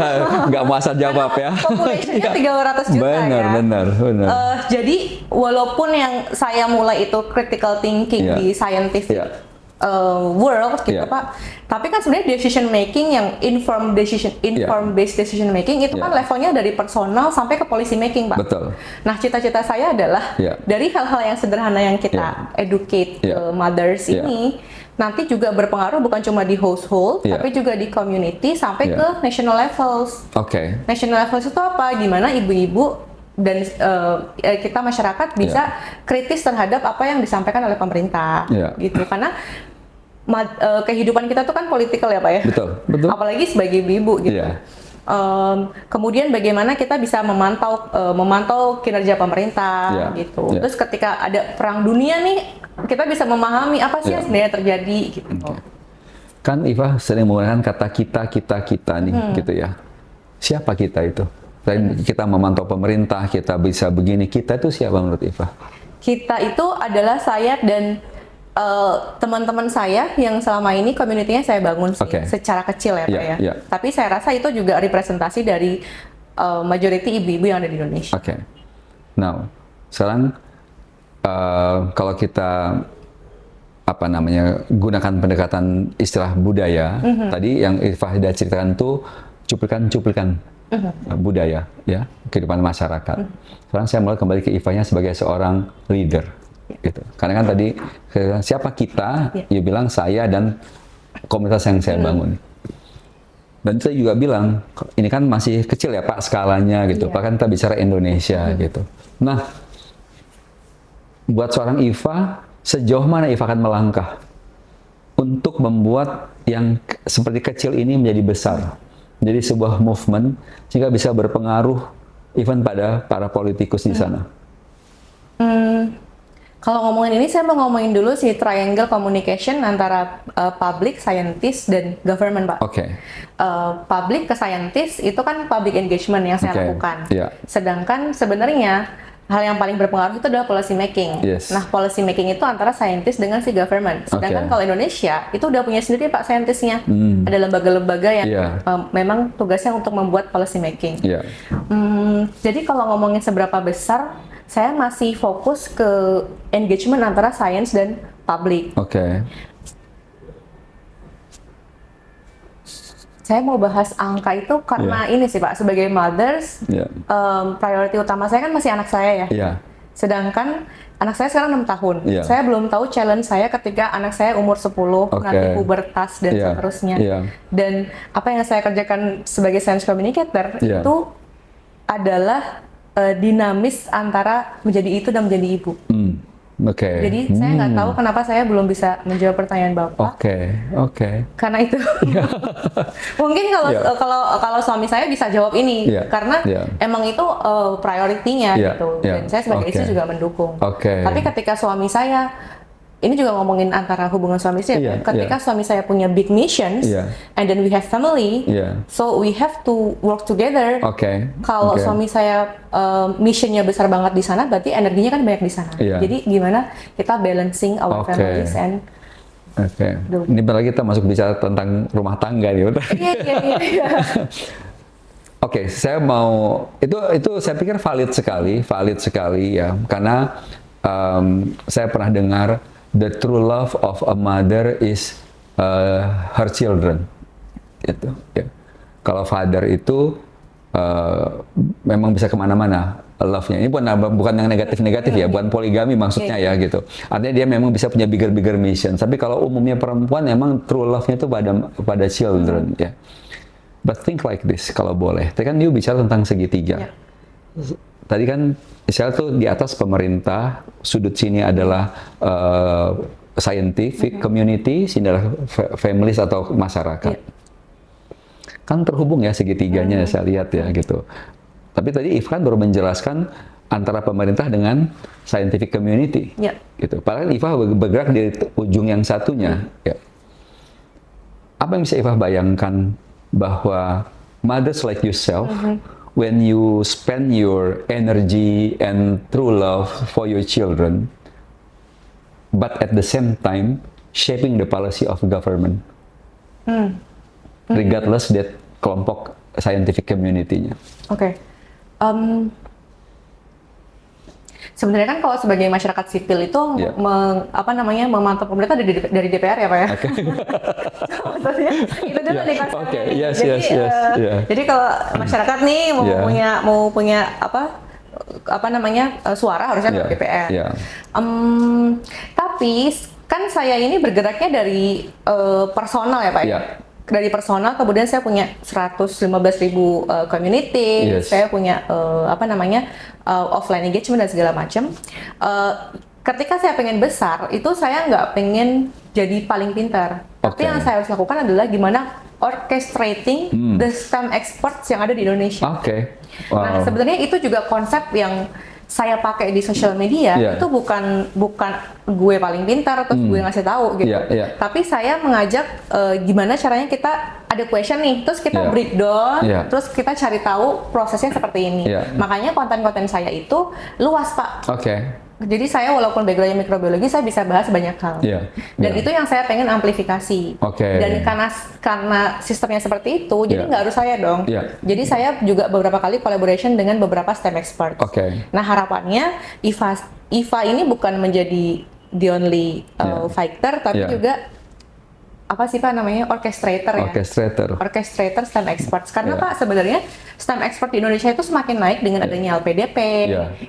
nggak mau asal jawab ya. Populasinya 300 juta benar. Jadi walaupun yang saya mulai itu critical thinking di scientific world gitu Pak, tapi kan sebenarnya decision making yang informed based decision making itu kan levelnya dari personal sampai ke policy making Pak. Nah cita-cita saya adalah dari hal-hal yang sederhana yang kita educate mothers ini nanti juga berpengaruh bukan cuma di household tapi juga di community sampai ke national levels. National levels itu apa? Gimana ibu-ibu dan kita masyarakat bisa kritis terhadap apa yang disampaikan oleh pemerintah gitu, karena kehidupan kita tuh kan politikal ya Pak ya, betul. Apalagi sebagai ibu gitu. Kemudian bagaimana kita bisa memantau kinerja pemerintah gitu. Terus ketika ada perang dunia nih, kita bisa memahami apa sih yang sebenarnya terjadi gitu. Kan Iva sering menggunakan kata kita nih gitu ya. Siapa kita itu? Kita memantau pemerintah, kita bisa begini. Kita itu siapa menurut Iva? Kita itu adalah saya dan teman-teman saya yang selama ini community-nya saya bangun sih, secara kecil ya Pak ya. Tapi saya rasa itu juga representasi dari majority ibu-ibu yang ada di Indonesia. Now, sekarang kalau kita gunakan pendekatan istilah budaya, tadi yang Ifah sudah ceritakan itu cuplikan-cuplikan budaya, ya, kehidupan masyarakat. Sekarang saya mulai kembali ke Ifahnya sebagai seorang leader. Gitu. Karena kan tadi siapa kita, ya bilang saya dan komunitas yang saya bangun. Dan saya juga bilang ini kan masih kecil ya Pak skalanya gitu. Bahkan kita bicara Indonesia gitu. Nah, buat seorang Ifah, sejauh mana Ifah akan melangkah untuk membuat yang seperti kecil ini menjadi besar, menjadi sebuah movement sehingga bisa berpengaruh even pada para politikus di sana. Kalau ngomongin ini, saya mau ngomongin dulu si triangle communication antara public, scientist, dan government, Pak. Public ke scientist itu kan public engagement yang saya lakukan. Sedangkan sebenarnya hal yang paling berpengaruh itu adalah policy making. Nah, policy making itu antara scientist dengan si government. Sedangkan kalau Indonesia itu udah punya sendiri Pak scientistnya. Ada lembaga-lembaga yang memang tugasnya untuk membuat policy making. Jadi kalau ngomongin seberapa besar, saya masih fokus ke engagement antara science dan public. Saya mau bahas angka itu karena ini sih Pak, sebagai mothers, priority utama saya kan masih anak saya ya. Sedangkan anak saya sekarang 6 tahun. Saya belum tahu challenge saya ketika anak saya umur 10, nanti pubertas dan seterusnya. Dan apa yang saya kerjakan sebagai science communicator itu adalah dinamis antara menjadi itu dan menjadi ibu. Jadi saya nggak tahu kenapa saya belum bisa menjawab pertanyaan Bapak. Karena itu mungkin kalau suami saya bisa jawab ini karena emang itu prioritinya gitu. Dan saya sebagai istri juga mendukung. Tapi ketika suami saya, ini juga ngomongin antara hubungan suami istri. Ketika suami saya punya big missions, and then we have family, so we have to work together. Kalau suami saya missionnya besar banget di sana, berarti energinya kan banyak di sana. Jadi gimana kita balancing our families and ini berarti kita masuk bicara tentang rumah tangga nih. Saya mau itu saya pikir valid sekali ya, karena saya pernah dengar the true love of a mother is her children. Itu. Kalau father itu memang bisa kemana-mana love-nya. Ini bukan yang negatif-negatif ya, bukan poligami maksudnya ya gitu. Artinya dia memang bisa punya bigger mission. Tapi kalau umumnya perempuan memang true love-nya itu pada children ya. But think like this kalau boleh. Tadi kan you bicara tentang segitiga. Tadi kan misalnya tuh di atas pemerintah, sudut sini adalah scientific community, sini adalah families atau masyarakat. Kan terhubung ya segitiganya saya lihat ya gitu. Tapi tadi Ifah baru menjelaskan antara pemerintah dengan scientific community. Gitu. Padahal Ifah bergerak di ujung yang satunya. Apa yang bisa Ifah bayangkan bahwa mothers like yourself, when you spend your energy and true love for your children, but at the same time shaping the policy of government, regardless that kelompok scientific community-nya. Sebenarnya kan kalau sebagai masyarakat sipil itu memantau pemerintah dari DPR ya Pak ya. Maksudnya itu dulu nih Jadi kalau masyarakat nih mau punya suara harusnya ke DPR. Tapi kan saya ini bergeraknya dari personal ya Pak ya. Dari personal, kemudian saya punya 115.000 community, saya punya offline engagement dan segala macam. Ketika saya pengen besar, itu saya nggak pengen jadi paling pintar. Tapi yang saya harus lakukan adalah gimana orchestrating the STEM experts yang ada di Indonesia. Nah, sebenarnya itu juga konsep yang saya pakai di sosial media. Itu bukan gue paling pintar atau gue ngasih tahu gitu. Tapi saya mengajak gimana caranya kita ada question nih, terus kita breakdown, terus kita cari tahu prosesnya seperti ini. Makanya konten-konten saya itu luas Pak. Jadi saya walaupun backgroundnya mikrobiologi, saya bisa bahas banyak hal. Dan itu yang saya pengen amplifikasi. Dan karena sistemnya seperti itu, jadi nggak harus saya dong. Jadi saya juga beberapa kali collaboration dengan beberapa STEM expert. Nah harapannya IFA ini bukan menjadi the only fighter, tapi juga apa sih Pak namanya, orchestrator ya? Orchestrator STEM experts. Karena Pak sebenarnya STEM expert di Indonesia itu semakin naik dengan adanya LPDP,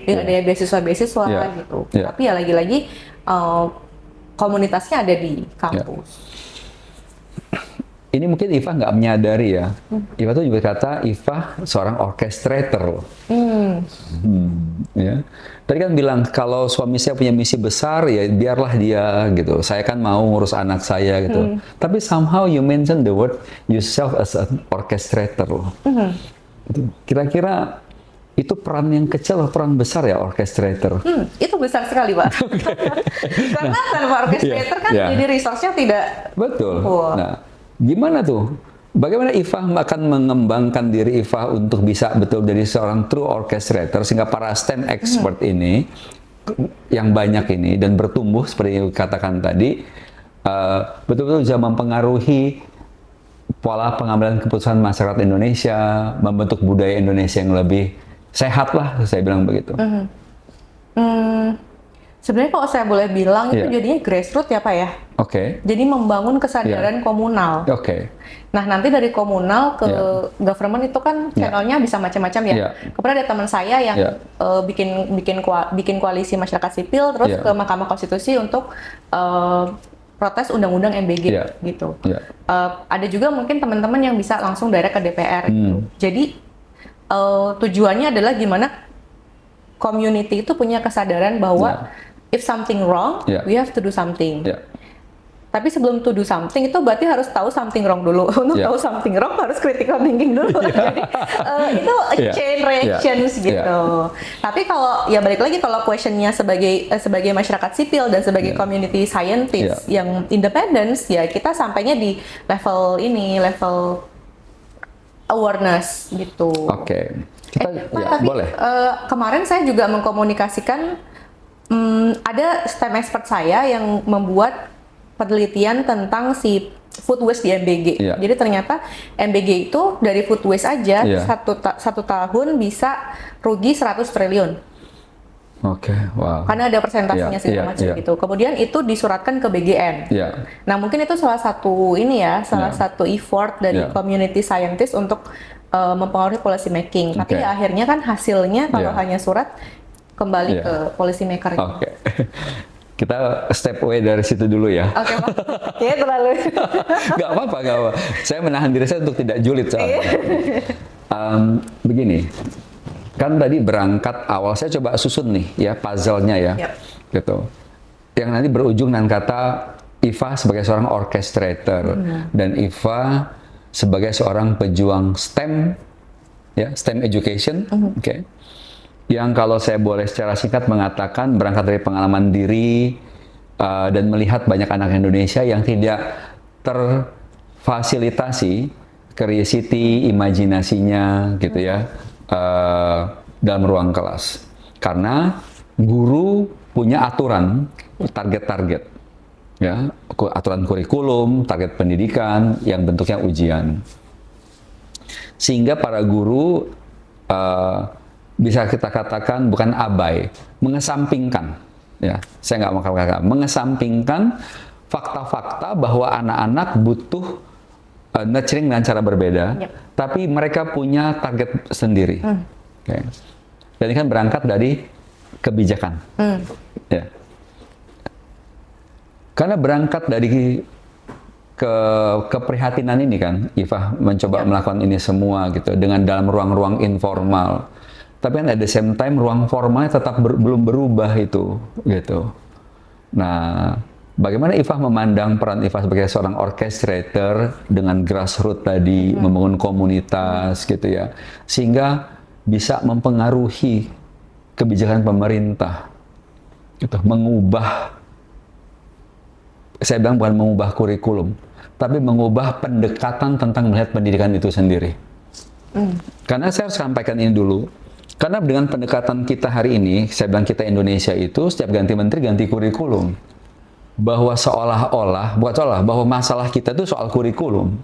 dengan adanya beasiswa-beasiswa gitu. Tapi ya lagi-lagi komunitasnya ada di kampus. Ini mungkin Iva nggak menyadari ya. Iva tuh juga kata Iva seorang orchestrator. Ya. Tadi kan bilang kalau suami saya punya misi besar ya biarlah dia gitu. Saya kan mau ngurus anak saya gitu. Tapi somehow you mention the word yourself as an orchestrator loh. Kira-kira itu peran yang kecil atau peran besar ya orchestrator? Itu besar sekali Pak. Karena tanpa orchestrator kan jadi resource-nya tidak. Betul. Nah, gimana tuh? Bagaimana Iva akan mengembangkan diri Iva untuk bisa betul jadi seorang true orchestrator sehingga para STEM expert ini yang banyak ini dan bertumbuh seperti yang katakan tadi betul-betul bisa mempengaruhi pola pengambilan keputusan masyarakat Indonesia, membentuk budaya Indonesia yang lebih sehat lah, saya bilang begitu. Sebenarnya kalau saya boleh bilang itu jadinya grassroots ya Pak ya. Jadi membangun kesadaran komunal. Nah nanti dari komunal ke government itu kan channelnya bisa macam-macam ya. Kemudian ada teman saya yang bikin koalisi masyarakat sipil, terus ke Mahkamah Konstitusi untuk protes undang-undang MBG gitu. Ada juga mungkin teman-teman yang bisa langsung direct ke DPR gitu. Jadi tujuannya adalah gimana community itu punya kesadaran bahwa if something wrong, we have to do something. Tapi sebelum to do something itu berarti harus tahu something wrong dulu. Untuk tahu something wrong harus critical thinking dulu. Jadi itu chain reactions gitu. Tapi kalau ya balik lagi kalau questionnya sebagai masyarakat sipil dan sebagai community scientist yang independence, ya kita sampainya di level ini, level awareness gitu. Tapi boleh. Kemarin saya juga mengkomunikasikan ada STEM expert saya yang membuat penelitian tentang si food waste di MBG. Jadi ternyata MBG itu dari food waste aja satu tahun bisa rugi 100 triliun. Wow. Karena ada persentasinya segala macam gitu. Kemudian itu disuratkan ke BGN. Nah mungkin itu salah satu satu effort dari community scientist untuk mempengaruhi policy making. Tapi ya akhirnya kan hasilnya kalau hanya surat kembali ke policy maker. Kita step away dari situ dulu ya. Pak. Kayaknya terlalu. Gak apa-apa. Saya menahan diri saya untuk tidak julid soalnya. Begini, kan tadi berangkat awal saya coba susun nih ya puzzle-nya ya, gitu. Yang nanti berujung dengan kata Iva sebagai seorang orchestrator dan Iva sebagai seorang pejuang STEM, ya STEM education, yang kalau saya boleh secara singkat mengatakan berangkat dari pengalaman diri dan melihat banyak anak Indonesia yang tidak terfasilitasi curiosity, imajinasinya gitu ya dalam ruang kelas. Karena guru punya aturan, target-target, ya, aturan kurikulum, target pendidikan yang bentuknya ujian. Sehingga para guru bisa kita katakan bukan abai, mengesampingkan, ya, saya nggak mau katakan, mengesampingkan fakta-fakta bahwa anak-anak butuh nurturing dengan cara berbeda, tapi mereka punya target sendiri. Dan ini kan berangkat dari kebijakan, ya. Karena berangkat dari keprihatinan ini kan, Iva mencoba melakukan ini semua gitu dengan dalam ruang-ruang informal. Tapi kan at the same time ruang formalnya tetap belum berubah itu, gitu. Nah, bagaimana Iva memandang peran Iva sebagai seorang orchestrator dengan grassroots tadi, membangun komunitas, gitu ya, sehingga bisa mempengaruhi kebijakan pemerintah, gitu, mengubah, saya bilang bukan mengubah kurikulum, tapi mengubah pendekatan tentang melihat pendidikan itu sendiri. Karena saya harus sampaikan ini dulu. Karena dengan pendekatan kita hari ini, saya bilang kita Indonesia itu, setiap ganti menteri ganti kurikulum. Bahwa seolah-olah, bahwa masalah kita itu soal kurikulum.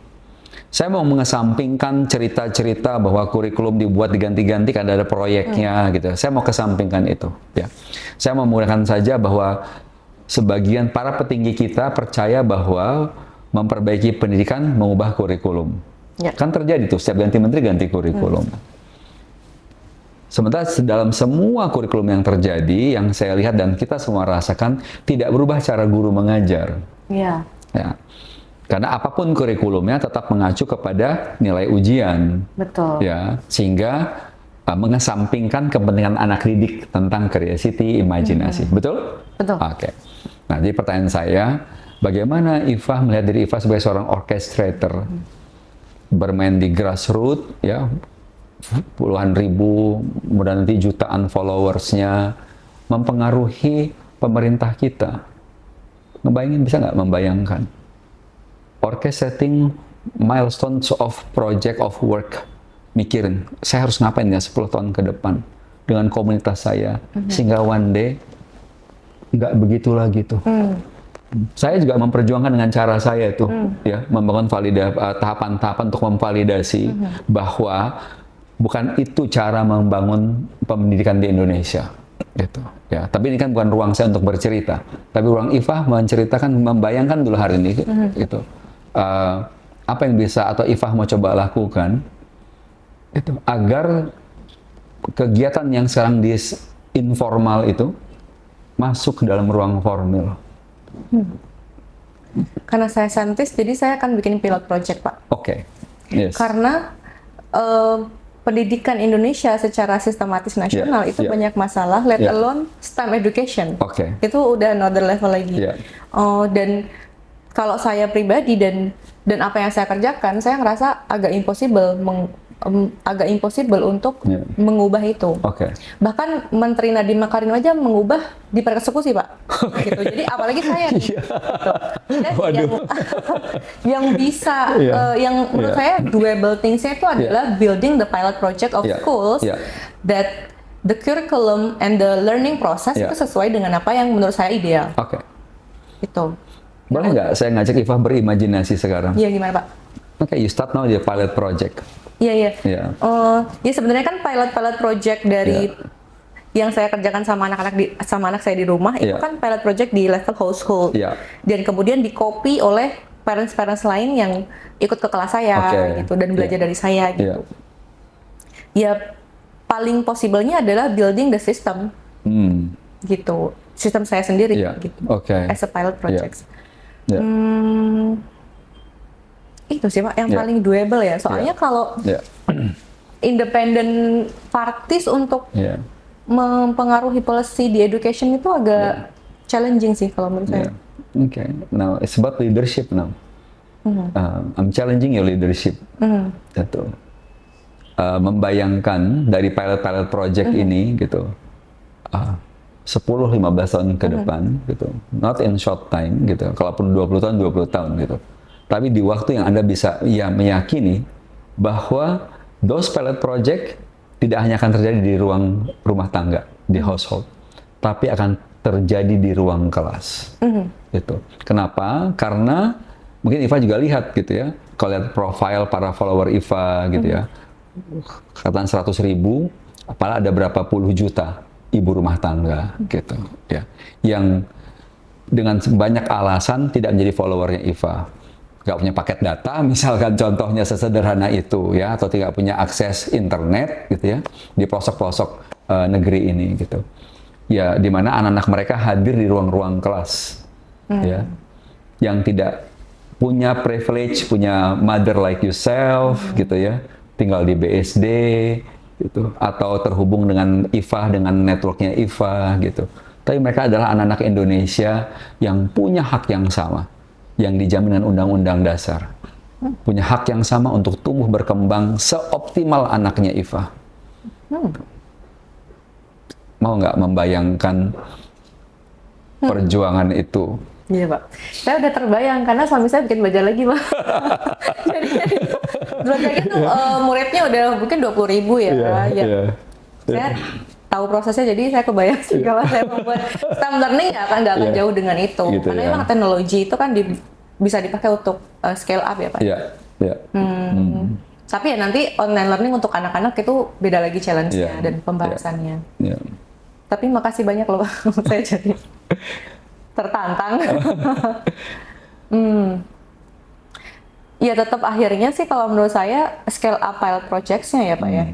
Saya mau mengesampingkan cerita-cerita bahwa kurikulum dibuat diganti-ganti karena ada proyeknya gitu. Saya mau kesampingkan itu. Ya. Saya mau menggunakan saja bahwa sebagian para petinggi kita percaya bahwa memperbaiki pendidikan mengubah kurikulum. Ya. Kan terjadi tuh, setiap ganti menteri ganti kurikulum. Sementara dalam semua kurikulum yang terjadi, yang saya lihat dan kita semua rasakan, tidak berubah cara guru mengajar. Ya. Ya. Karena apapun kurikulumnya tetap mengacu kepada nilai ujian. Betul. Ya, sehingga mengesampingkan kepentingan anak didik tentang curiosity, imajinasi. Betul? Betul. Oke. Nah, jadi pertanyaan saya, bagaimana Iva melihat diri Iva sebagai seorang orchestrator? Bermain di grassroots, ya, puluhan ribu, mudah nanti jutaan followersnya, mempengaruhi pemerintah kita. Ngebayangin, bisa nggak membayangkan? Orchestrating milestones of project of work. Mikirin, saya harus ngapain ya 10 tahun ke depan dengan komunitas saya, sehingga one day nggak begitu lagi tuh. Saya juga memperjuangkan dengan cara saya itu, ya, membangun tahapan-tahapan untuk memvalidasi bahwa bukan itu cara membangun pendidikan di Indonesia, gitu. Ya, tapi ini kan bukan ruang saya untuk bercerita, tapi ruang Iva menceritakan, membayangkan dulu hari ini, gitu. Apa yang bisa atau Iva mau coba lakukan itu agar kegiatan yang sekarang di informal itu masuk ke dalam ruang formal. Karena saya saintis, jadi saya akan bikin pilot project, Pak. Oke. Yes. Karena pendidikan Indonesia secara sistematis nasional itu banyak masalah, let alone STEM education. Itu udah another level lagi. Dan kalau saya pribadi dan apa yang saya kerjakan, saya ngerasa agak impossible untuk mengubah itu. Bahkan Menteri Nadiem Makarim aja mengubah di persekusi, Pak. Gitu. Jadi apalagi saya nih. Gitu. Yang bisa, yang menurut saya doable things-nya itu adalah building the pilot project of schools that the curriculum and the learning process itu sesuai dengan apa yang menurut saya ideal. Itu. Boleh nggak saya ngajak Iva berimajinasi sekarang? Iya, gimana, Pak? You start now the pilot project. Iya. Ya sebenarnya kan pilot project dari yang saya kerjakan sama anak saya di rumah itu kan pilot project di level household. Dan kemudian di-copy oleh parents lain yang ikut ke kelas saya gitu dan belajar dari saya gitu. Ya paling possible-nya adalah building the system. Gitu. Sistem saya sendiri gitu. As a pilot project. Itu sih, Pak, yang paling doable ya. Soalnya kalau independent parties untuk mempengaruhi policy di education itu agak challenging sih kalau menurut saya. Now it's about leadership now. I'm challenging your leadership. Gitu. Membayangkan dari pilot project ini gitu. 10-15 tahun ke depan gitu. Not in short time gitu. Kalaupun 20 tahun gitu. Tapi di waktu yang Anda bisa meyakini bahwa those pilot project tidak hanya akan terjadi di ruang rumah tangga, di household, tapi akan terjadi di ruang kelas. Gitu. Kenapa? Karena mungkin Iva juga lihat gitu ya. Kalau lihat profile para follower Iva gitu ya. Katakan 100.000, apalah ada berapa puluh juta ibu rumah tangga gitu ya, yang dengan banyak alasan tidak menjadi followernya Iva, nggak punya paket data misalkan, contohnya sesederhana itu ya, atau tidak punya akses internet gitu ya di pelosok-pelosok negeri ini gitu ya, dimana anak-anak mereka hadir di ruang-ruang kelas ya, yang tidak punya privilege, punya mother like yourself gitu ya, tinggal di BSD gitu, atau terhubung dengan Iva, dengan networknya Iva gitu. Tapi mereka adalah anak-anak Indonesia yang punya hak yang sama, yang dijamin dengan Undang-Undang Dasar. Punya hak yang sama untuk tumbuh berkembang seoptimal anaknya Iva. Mau nggak membayangkan perjuangan itu? Iya, Pak. Saya udah terbayang karena suami saya bikin belajar lagi, Pak. Jadi belajar itu muridnya udah mungkin 20.000 ya. Saya tahu prosesnya, jadi saya kebayang sih kalau saya membuat STEM learning nggak akan jauh dengan itu. Gitu, karena memang teknologi itu kan bisa dipakai untuk scale up ya Pak? Iya. Tapi ya nanti online learning untuk anak-anak itu beda lagi challenge-nya dan pembahasannya. Tapi makasih banyak loh Pak, saya jadi tertantang. Ya tetap akhirnya sih kalau menurut saya scale up pilot projects-nya ya Pak ya.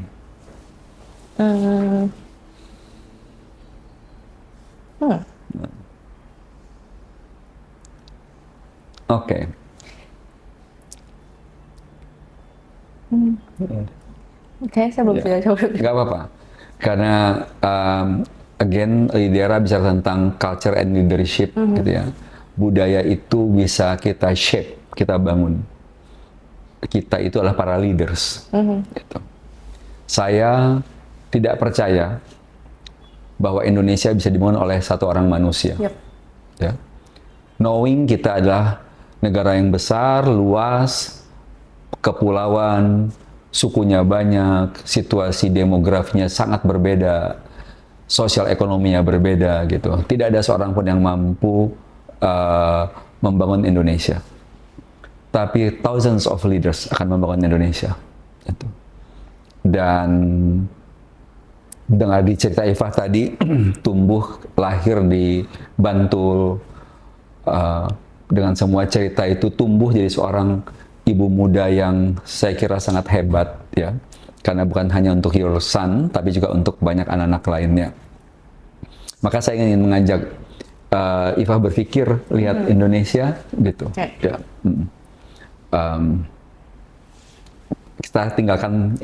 Oke. Oke, saya belum bisa jawab. Gak apa-apa. Karena again, Lidera bicara tentang culture and leadership gitu ya. Budaya itu bisa kita shape, kita bangun. Kita itu adalah para leaders. Gitu. Saya tidak percaya bahwa Indonesia bisa dibangun oleh satu orang manusia. Ya. Knowing kita adalah negara yang besar, luas, kepulauan, sukunya banyak, situasi demografinya sangat berbeda, sosial ekonominya berbeda gitu. Tidak ada seorang pun yang mampu membangun Indonesia. Tapi thousands of leaders akan membangun Indonesia. Gitu. Dan dengar di cerita Eva tadi, tumbuh lahir di Bantul, dengan semua cerita itu tumbuh jadi seorang ibu muda yang saya kira sangat hebat ya, karena bukan hanya untuk your son tapi juga untuk banyak anak-anak lainnya. Maka saya ingin mengajak Eva berpikir lihat Indonesia gitu. Ya. Kita tinggalkan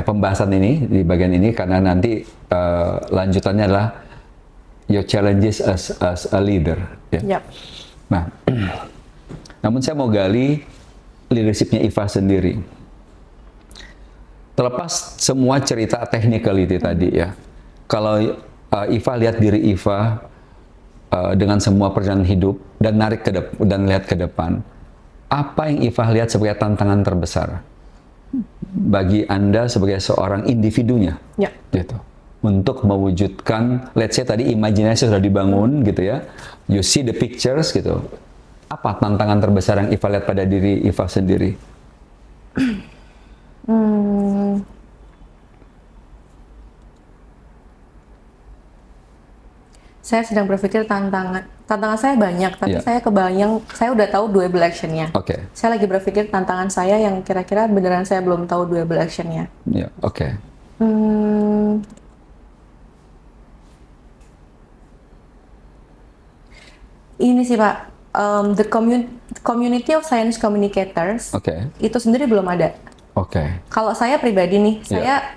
pembahasan ini di bagian ini karena nanti lanjutannya adalah your challenges as a leader. Ya. Nah, namun saya mau gali leadershipnya Eva sendiri. Terlepas semua cerita technicality tadi ya, kalau Eva lihat diri Eva dengan semua perjalanan hidup dan lihat ke depan, apa yang Eva lihat sebagai tantangan terbesar bagi Anda sebagai seorang individunya, gitu, untuk mewujudkan, let's say tadi imajinasi sudah dibangun, gitu ya, you see the pictures, gitu. Apa tantangan terbesar yang Eva lihat pada diri Eva sendiri? Saya sedang berpikir tantangan saya banyak, tapi saya kebayang, saya udah tahu doable action-nya. Saya lagi berpikir tantangan saya yang kira-kira beneran saya belum tahu doable action-nya. Ini sih Pak, the community of science communicators itu sendiri belum ada. Kalau saya pribadi nih, saya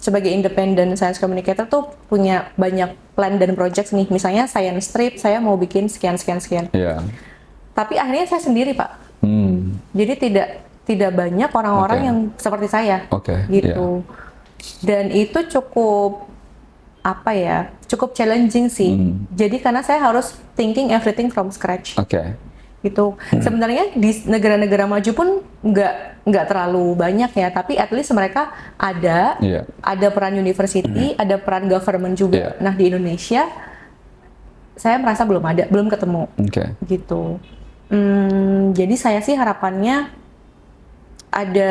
sebagai independent science communicator tuh punya banyak plan dan project nih. Misalnya science trip, saya mau bikin sekian. Tapi akhirnya saya sendiri Pak. Jadi tidak banyak orang-orang yang seperti saya, gitu. Dan itu cukup cukup challenging sih. Jadi karena saya harus thinking everything from scratch. Gitu. Sebenarnya di negara-negara maju pun nggak terlalu banyak ya, tapi at least mereka ada peran university, ada peran government juga. Nah di Indonesia saya merasa belum ketemu, gitu. Jadi saya sih harapannya ada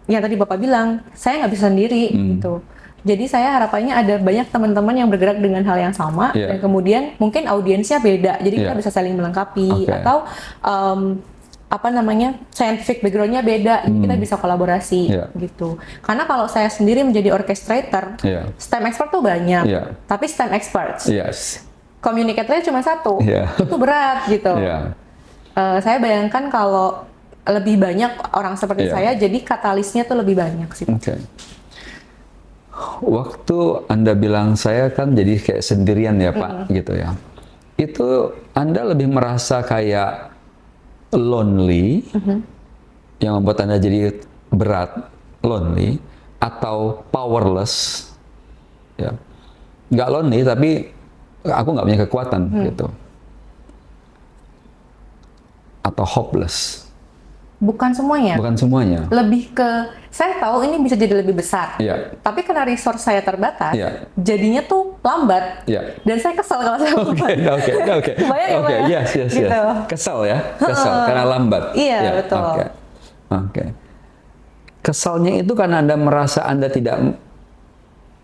yang tadi Bapak bilang, saya nggak bisa sendiri, gitu. Jadi saya harapannya ada banyak teman-teman yang bergerak dengan hal yang sama, dan kemudian mungkin audiensnya beda, jadi kita bisa saling melengkapi, atau scientific background-nya beda, jadi kita bisa kolaborasi, gitu. Karena kalau saya sendiri menjadi orchestrator, STEM expert tuh banyak, tapi STEM experts, communicator-nya cuma satu, itu berat, gitu. Saya bayangkan kalau lebih banyak orang seperti saya, jadi katalisnya tuh lebih banyak sih. Waktu Anda bilang saya kan jadi kayak sendirian ya Pak, gitu ya. Itu Anda lebih merasa kayak lonely, yang membuat Anda jadi berat, lonely, atau powerless, ya. Nggak lonely, tapi aku nggak punya kekuatan, gitu. Atau hopeless. Bukan semuanya. Bukan semuanya. Lebih ke, saya tahu ini bisa jadi lebih besar. Iya. Tapi karena resource saya terbatas, Iya. jadinya tuh lambat. Iya. Dan saya kesel kalau saya lambat. Oke. Bayang ya, Pak? Yes. Gitu. Kesel ya, karena lambat. Iya, betul. Oke. Kesalnya itu karena Anda merasa Anda tidak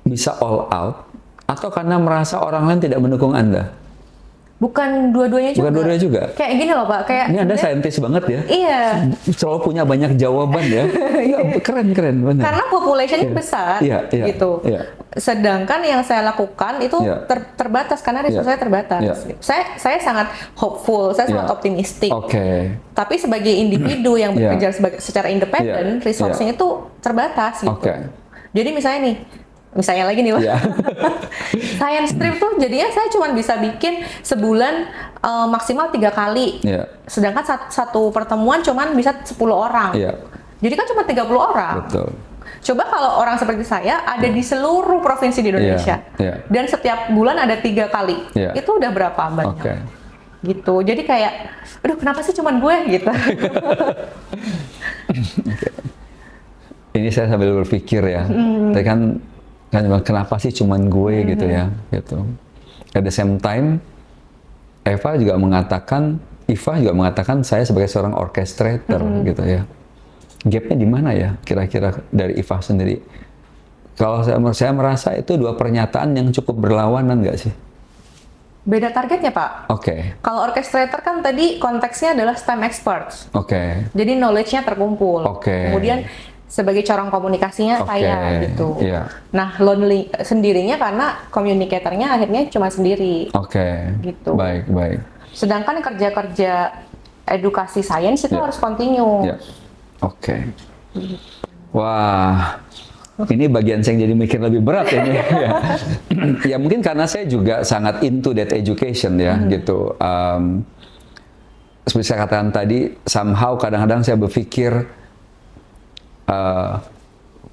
bisa all out, atau karena merasa orang lain tidak mendukung Anda? Bukan dua-duanya juga. Bukan dua-duanya juga. Kayak gini loh Pak, kayak ini Anda saintis banget ya. Iya. Selalu punya banyak jawaban ya. Iya, keren benar. Karena populasinya besar, gitu. Sedangkan yang saya lakukan itu terbatas karena resource saya terbatas. Saya sangat hopeful, saya sangat optimistik. Tapi sebagai individu yang bekerja secara independen, resource-nya itu terbatas gitu. Jadi misalnya lagi nih Pak, science trip tuh jadinya saya cuma bisa bikin sebulan maksimal 3 kali. Sedangkan satu pertemuan cuma bisa 10 orang. Jadi kan cuma 30 orang. Betul. Coba kalau orang seperti saya ada di seluruh provinsi di Indonesia. Dan setiap bulan ada 3 kali. Itu udah berapa banyak? Gitu. Jadi kayak, aduh kenapa sih cuma gue gitu. Ini saya sambil berpikir ya. Tadi kan kenapa sih cuman gue gitu ya, gitu. At the same time, Iva juga mengatakan saya sebagai seorang orchestrator gitu ya. Gapnya di mana ya kira-kira dari Iva sendiri? Kalau saya merasa itu dua pernyataan yang cukup berlawanan nggak sih? Beda targetnya Pak. Kalau orchestrator kan tadi konteksnya adalah STEM experts. Jadi knowledge-nya terkumpul. Kemudian sebagai corong komunikasinya saya gitu. Nah, lonely sendirinya karena communicator-nya akhirnya cuma sendiri. Gitu. Baik. Sedangkan kerja-kerja edukasi sains itu harus continue. Wah, ini bagian saya yang jadi mikir lebih berat ini. Ya mungkin karena saya juga sangat into that education ya, gitu. Seperti saya katakan tadi, somehow kadang-kadang saya berpikir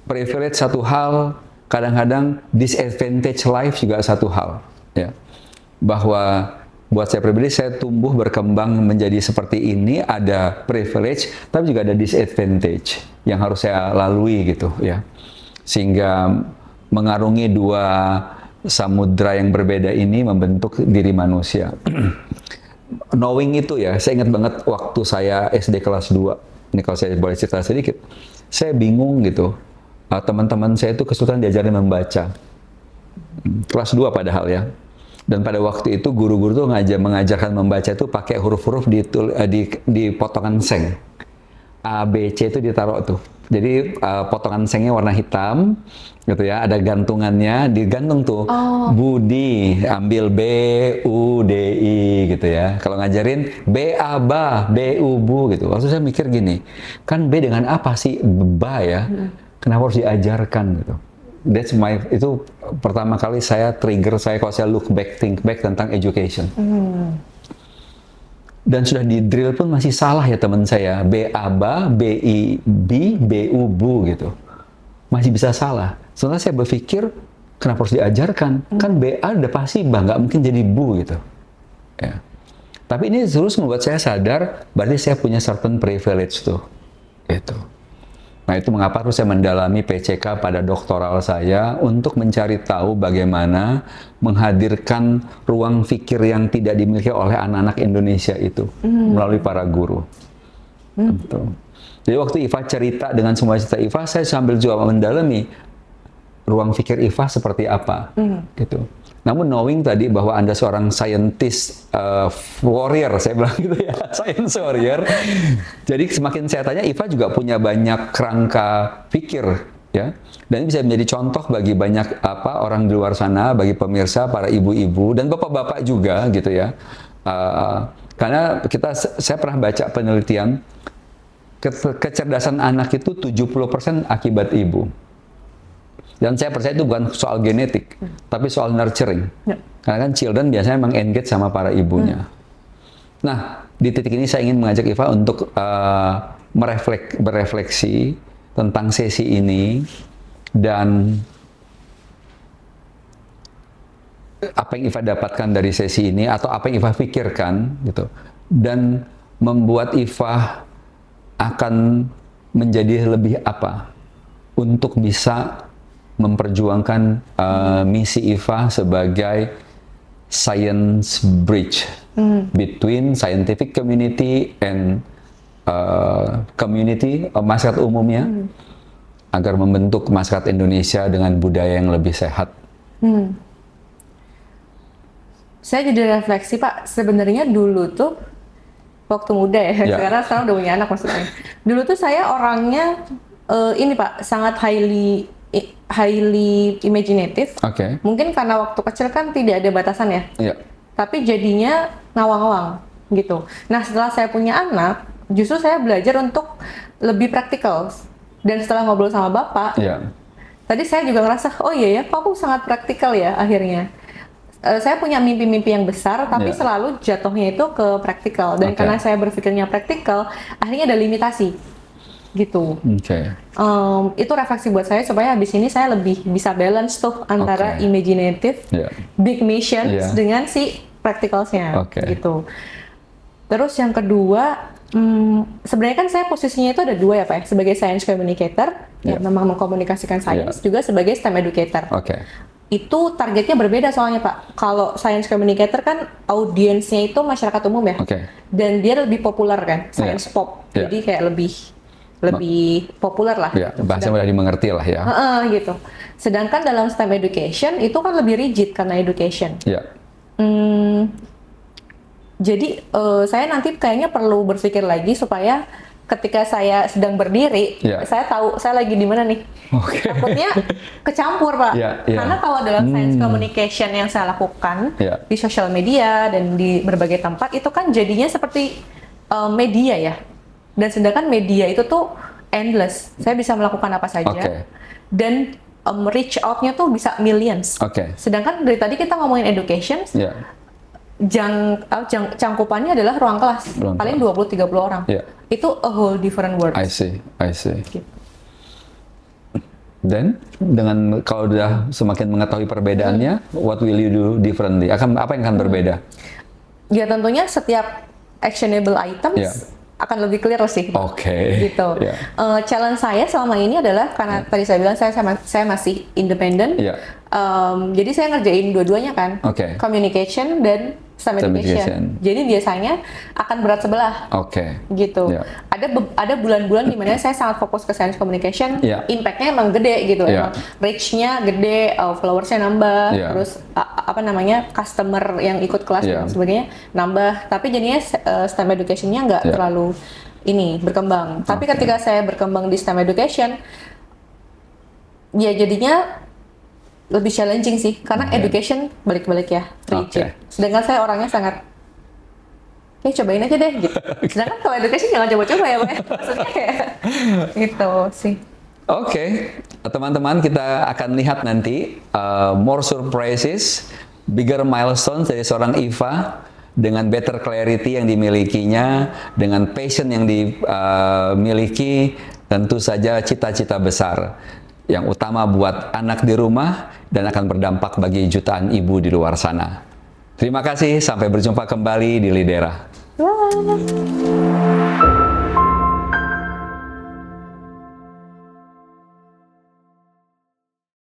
privilege satu hal, kadang-kadang disadvantage life juga satu hal, ya. Bahwa buat saya pribadi, saya tumbuh berkembang menjadi seperti ini, ada privilege, tapi juga ada disadvantage yang harus saya lalui gitu, ya. Sehingga mengarungi dua samudra yang berbeda ini membentuk diri manusia. Knowing itu ya, saya ingat banget waktu saya SD kelas 2, ini kalau saya boleh cerita sedikit, saya bingung gitu, teman-teman saya itu kesulitan diajarin membaca, kelas 2 padahal ya, dan pada waktu itu guru-guru tuh mengajarkan membaca itu pakai huruf-huruf di potongan seng, A, B, C itu ditaruh tuh, jadi potongan sengnya warna hitam, gitu ya, ada gantungannya, digantung tuh, Budi, ambil B, U, D, I, gitu ya. Kalau ngajarin B, A, Ba, B, U, Bu, gitu. Waktu saya mikir gini, kan B dengan apa sih? Ba ya, kenapa harus diajarkan gitu. Itu pertama kali trigger saya kalau saya think back tentang education. Dan sudah di drill pun masih salah ya teman saya, B, A, Ba, B, I, B, B, U, Bu, gitu. Masih bisa salah. Setelah saya berpikir, kenapa harus diajarkan? Kan BA udah pasti Ba, nggak mungkin jadi Bu gitu. Ya. Tapi ini terus membuat saya sadar, berarti saya punya certain privilege tuh. Gitu. Nah itu mengapa terus saya mendalami PCK pada doktoral saya untuk mencari tahu bagaimana menghadirkan ruang pikir yang tidak dimiliki oleh anak-anak Indonesia itu melalui para guru. Gitu. Jadi waktu Iva cerita dengan semua cerita Iva, saya sambil juga mendalami ruang pikir Iva seperti apa, gitu. Namun knowing tadi bahwa Anda seorang scientist warrior, saya bilang gitu ya, science warrior. Jadi semakin saya tanya, Iva juga punya banyak kerangka pikir, ya. Dan ini bisa menjadi contoh bagi banyak orang di luar sana, bagi pemirsa, para ibu-ibu dan bapak-bapak juga, gitu ya. Karena saya pernah baca penelitian, kecerdasan anak itu 70% akibat ibu. Dan saya percaya itu bukan soal genetik, tapi soal nurturing. Karena kan children biasanya memang engage sama para ibunya. Nah, di titik ini saya ingin mengajak Iva untuk berefleksi tentang sesi ini dan apa yang Iva dapatkan dari sesi ini atau apa yang Iva pikirkan gitu, dan membuat Iva akan menjadi lebih apa untuk bisa memperjuangkan misi IFA sebagai science bridge between scientific community and community, masyarakat umumnya, agar membentuk masyarakat Indonesia dengan budaya yang lebih sehat. Saya jadi refleksi, Pak, sebenarnya dulu tuh waktu muda ya, sekarang udah punya anak maksudnya. Dulu tuh saya orangnya ini Pak, sangat highly imaginative. Mungkin karena waktu kecil kan tidak ada batasan ya. Tapi jadinya ngawang-ngawang gitu. Nah, setelah saya punya anak, justru saya belajar untuk lebih praktikal. Dan setelah ngobrol sama Bapak, tadi saya juga ngerasa, oh iya ya, kok aku sangat praktikal ya akhirnya. Saya punya mimpi-mimpi yang besar, tapi selalu jatuhnya itu ke praktikal. Dan karena saya berpikirnya praktikal, akhirnya ada limitasi, gitu. Itu refleksi buat saya supaya habis ini saya lebih bisa balance tuh antara imaginative, big missions dengan si practicalsnya, gitu. Terus yang kedua, sebenarnya kan saya posisinya itu ada dua ya Pak, sebagai science communicator, yang memang mengkomunikasikan science, juga sebagai STEM educator. Itu targetnya berbeda soalnya Pak. Kalau science communicator kan audiensnya itu masyarakat umum ya, dan dia lebih populer kan, science pop, jadi kayak lebih populer lah. Bahasa mudah dimengerti lah ya. Gitu. Sedangkan dalam STEM education itu kan lebih rigid karena education. Jadi saya nanti kayaknya perlu berpikir lagi supaya ketika saya sedang berdiri, saya tahu saya lagi di mana nih. Takutnya kecampur Pak. Karena kalau dalam science communication yang saya lakukan di sosial media dan di berbagai tempat, itu kan jadinya seperti media ya. Dan sedangkan media itu tuh endless. Saya bisa melakukan apa saja. Dan reach out-nya tuh bisa millions. Sedangkan dari tadi kita ngomongin education, cangkupannya adalah ruang kelas, paling 20-30 orang. Itu a whole different world. I see. Gitu. Dan dengan kalau udah semakin mengetahui perbedaannya, what will you do differently? Apa yang akan berbeda? Ya tentunya setiap actionable items akan lebih clear sih. Gitu. Challenge saya selama ini adalah karena tadi saya bilang saya masih independen. Jadi saya ngerjain dua-duanya kan, communication dan STEM education. Jadi biasanya akan berat sebelah. Gitu. Ada bulan-bulan di mana saya sangat fokus ke science communication, impact-nya emang gede gitu, emang reach-nya gede, followersnya nambah, terus customer yang ikut kelas dan sebagainya nambah. Tapi jadinya STEM education-nya nggak terlalu berkembang. Tapi ketika saya berkembang di STEM education, ya jadinya lebih challenging sih, karena education balik-balik ya, rigid. Sedangkan saya orangnya sangat, cobain aja deh gitu. Sedangkan kalau education jangan coba-coba ya Pak. Maksudnya kayak gitu sih. Teman-teman, kita akan lihat nanti more surprises, bigger milestones dari seorang Iva dengan better clarity yang dimilikinya, dengan passion yang dimiliki, tentu saja cita-cita besar yang utama buat anak di rumah dan akan berdampak bagi jutaan ibu di luar sana. Terima kasih, sampai berjumpa kembali di Lidera.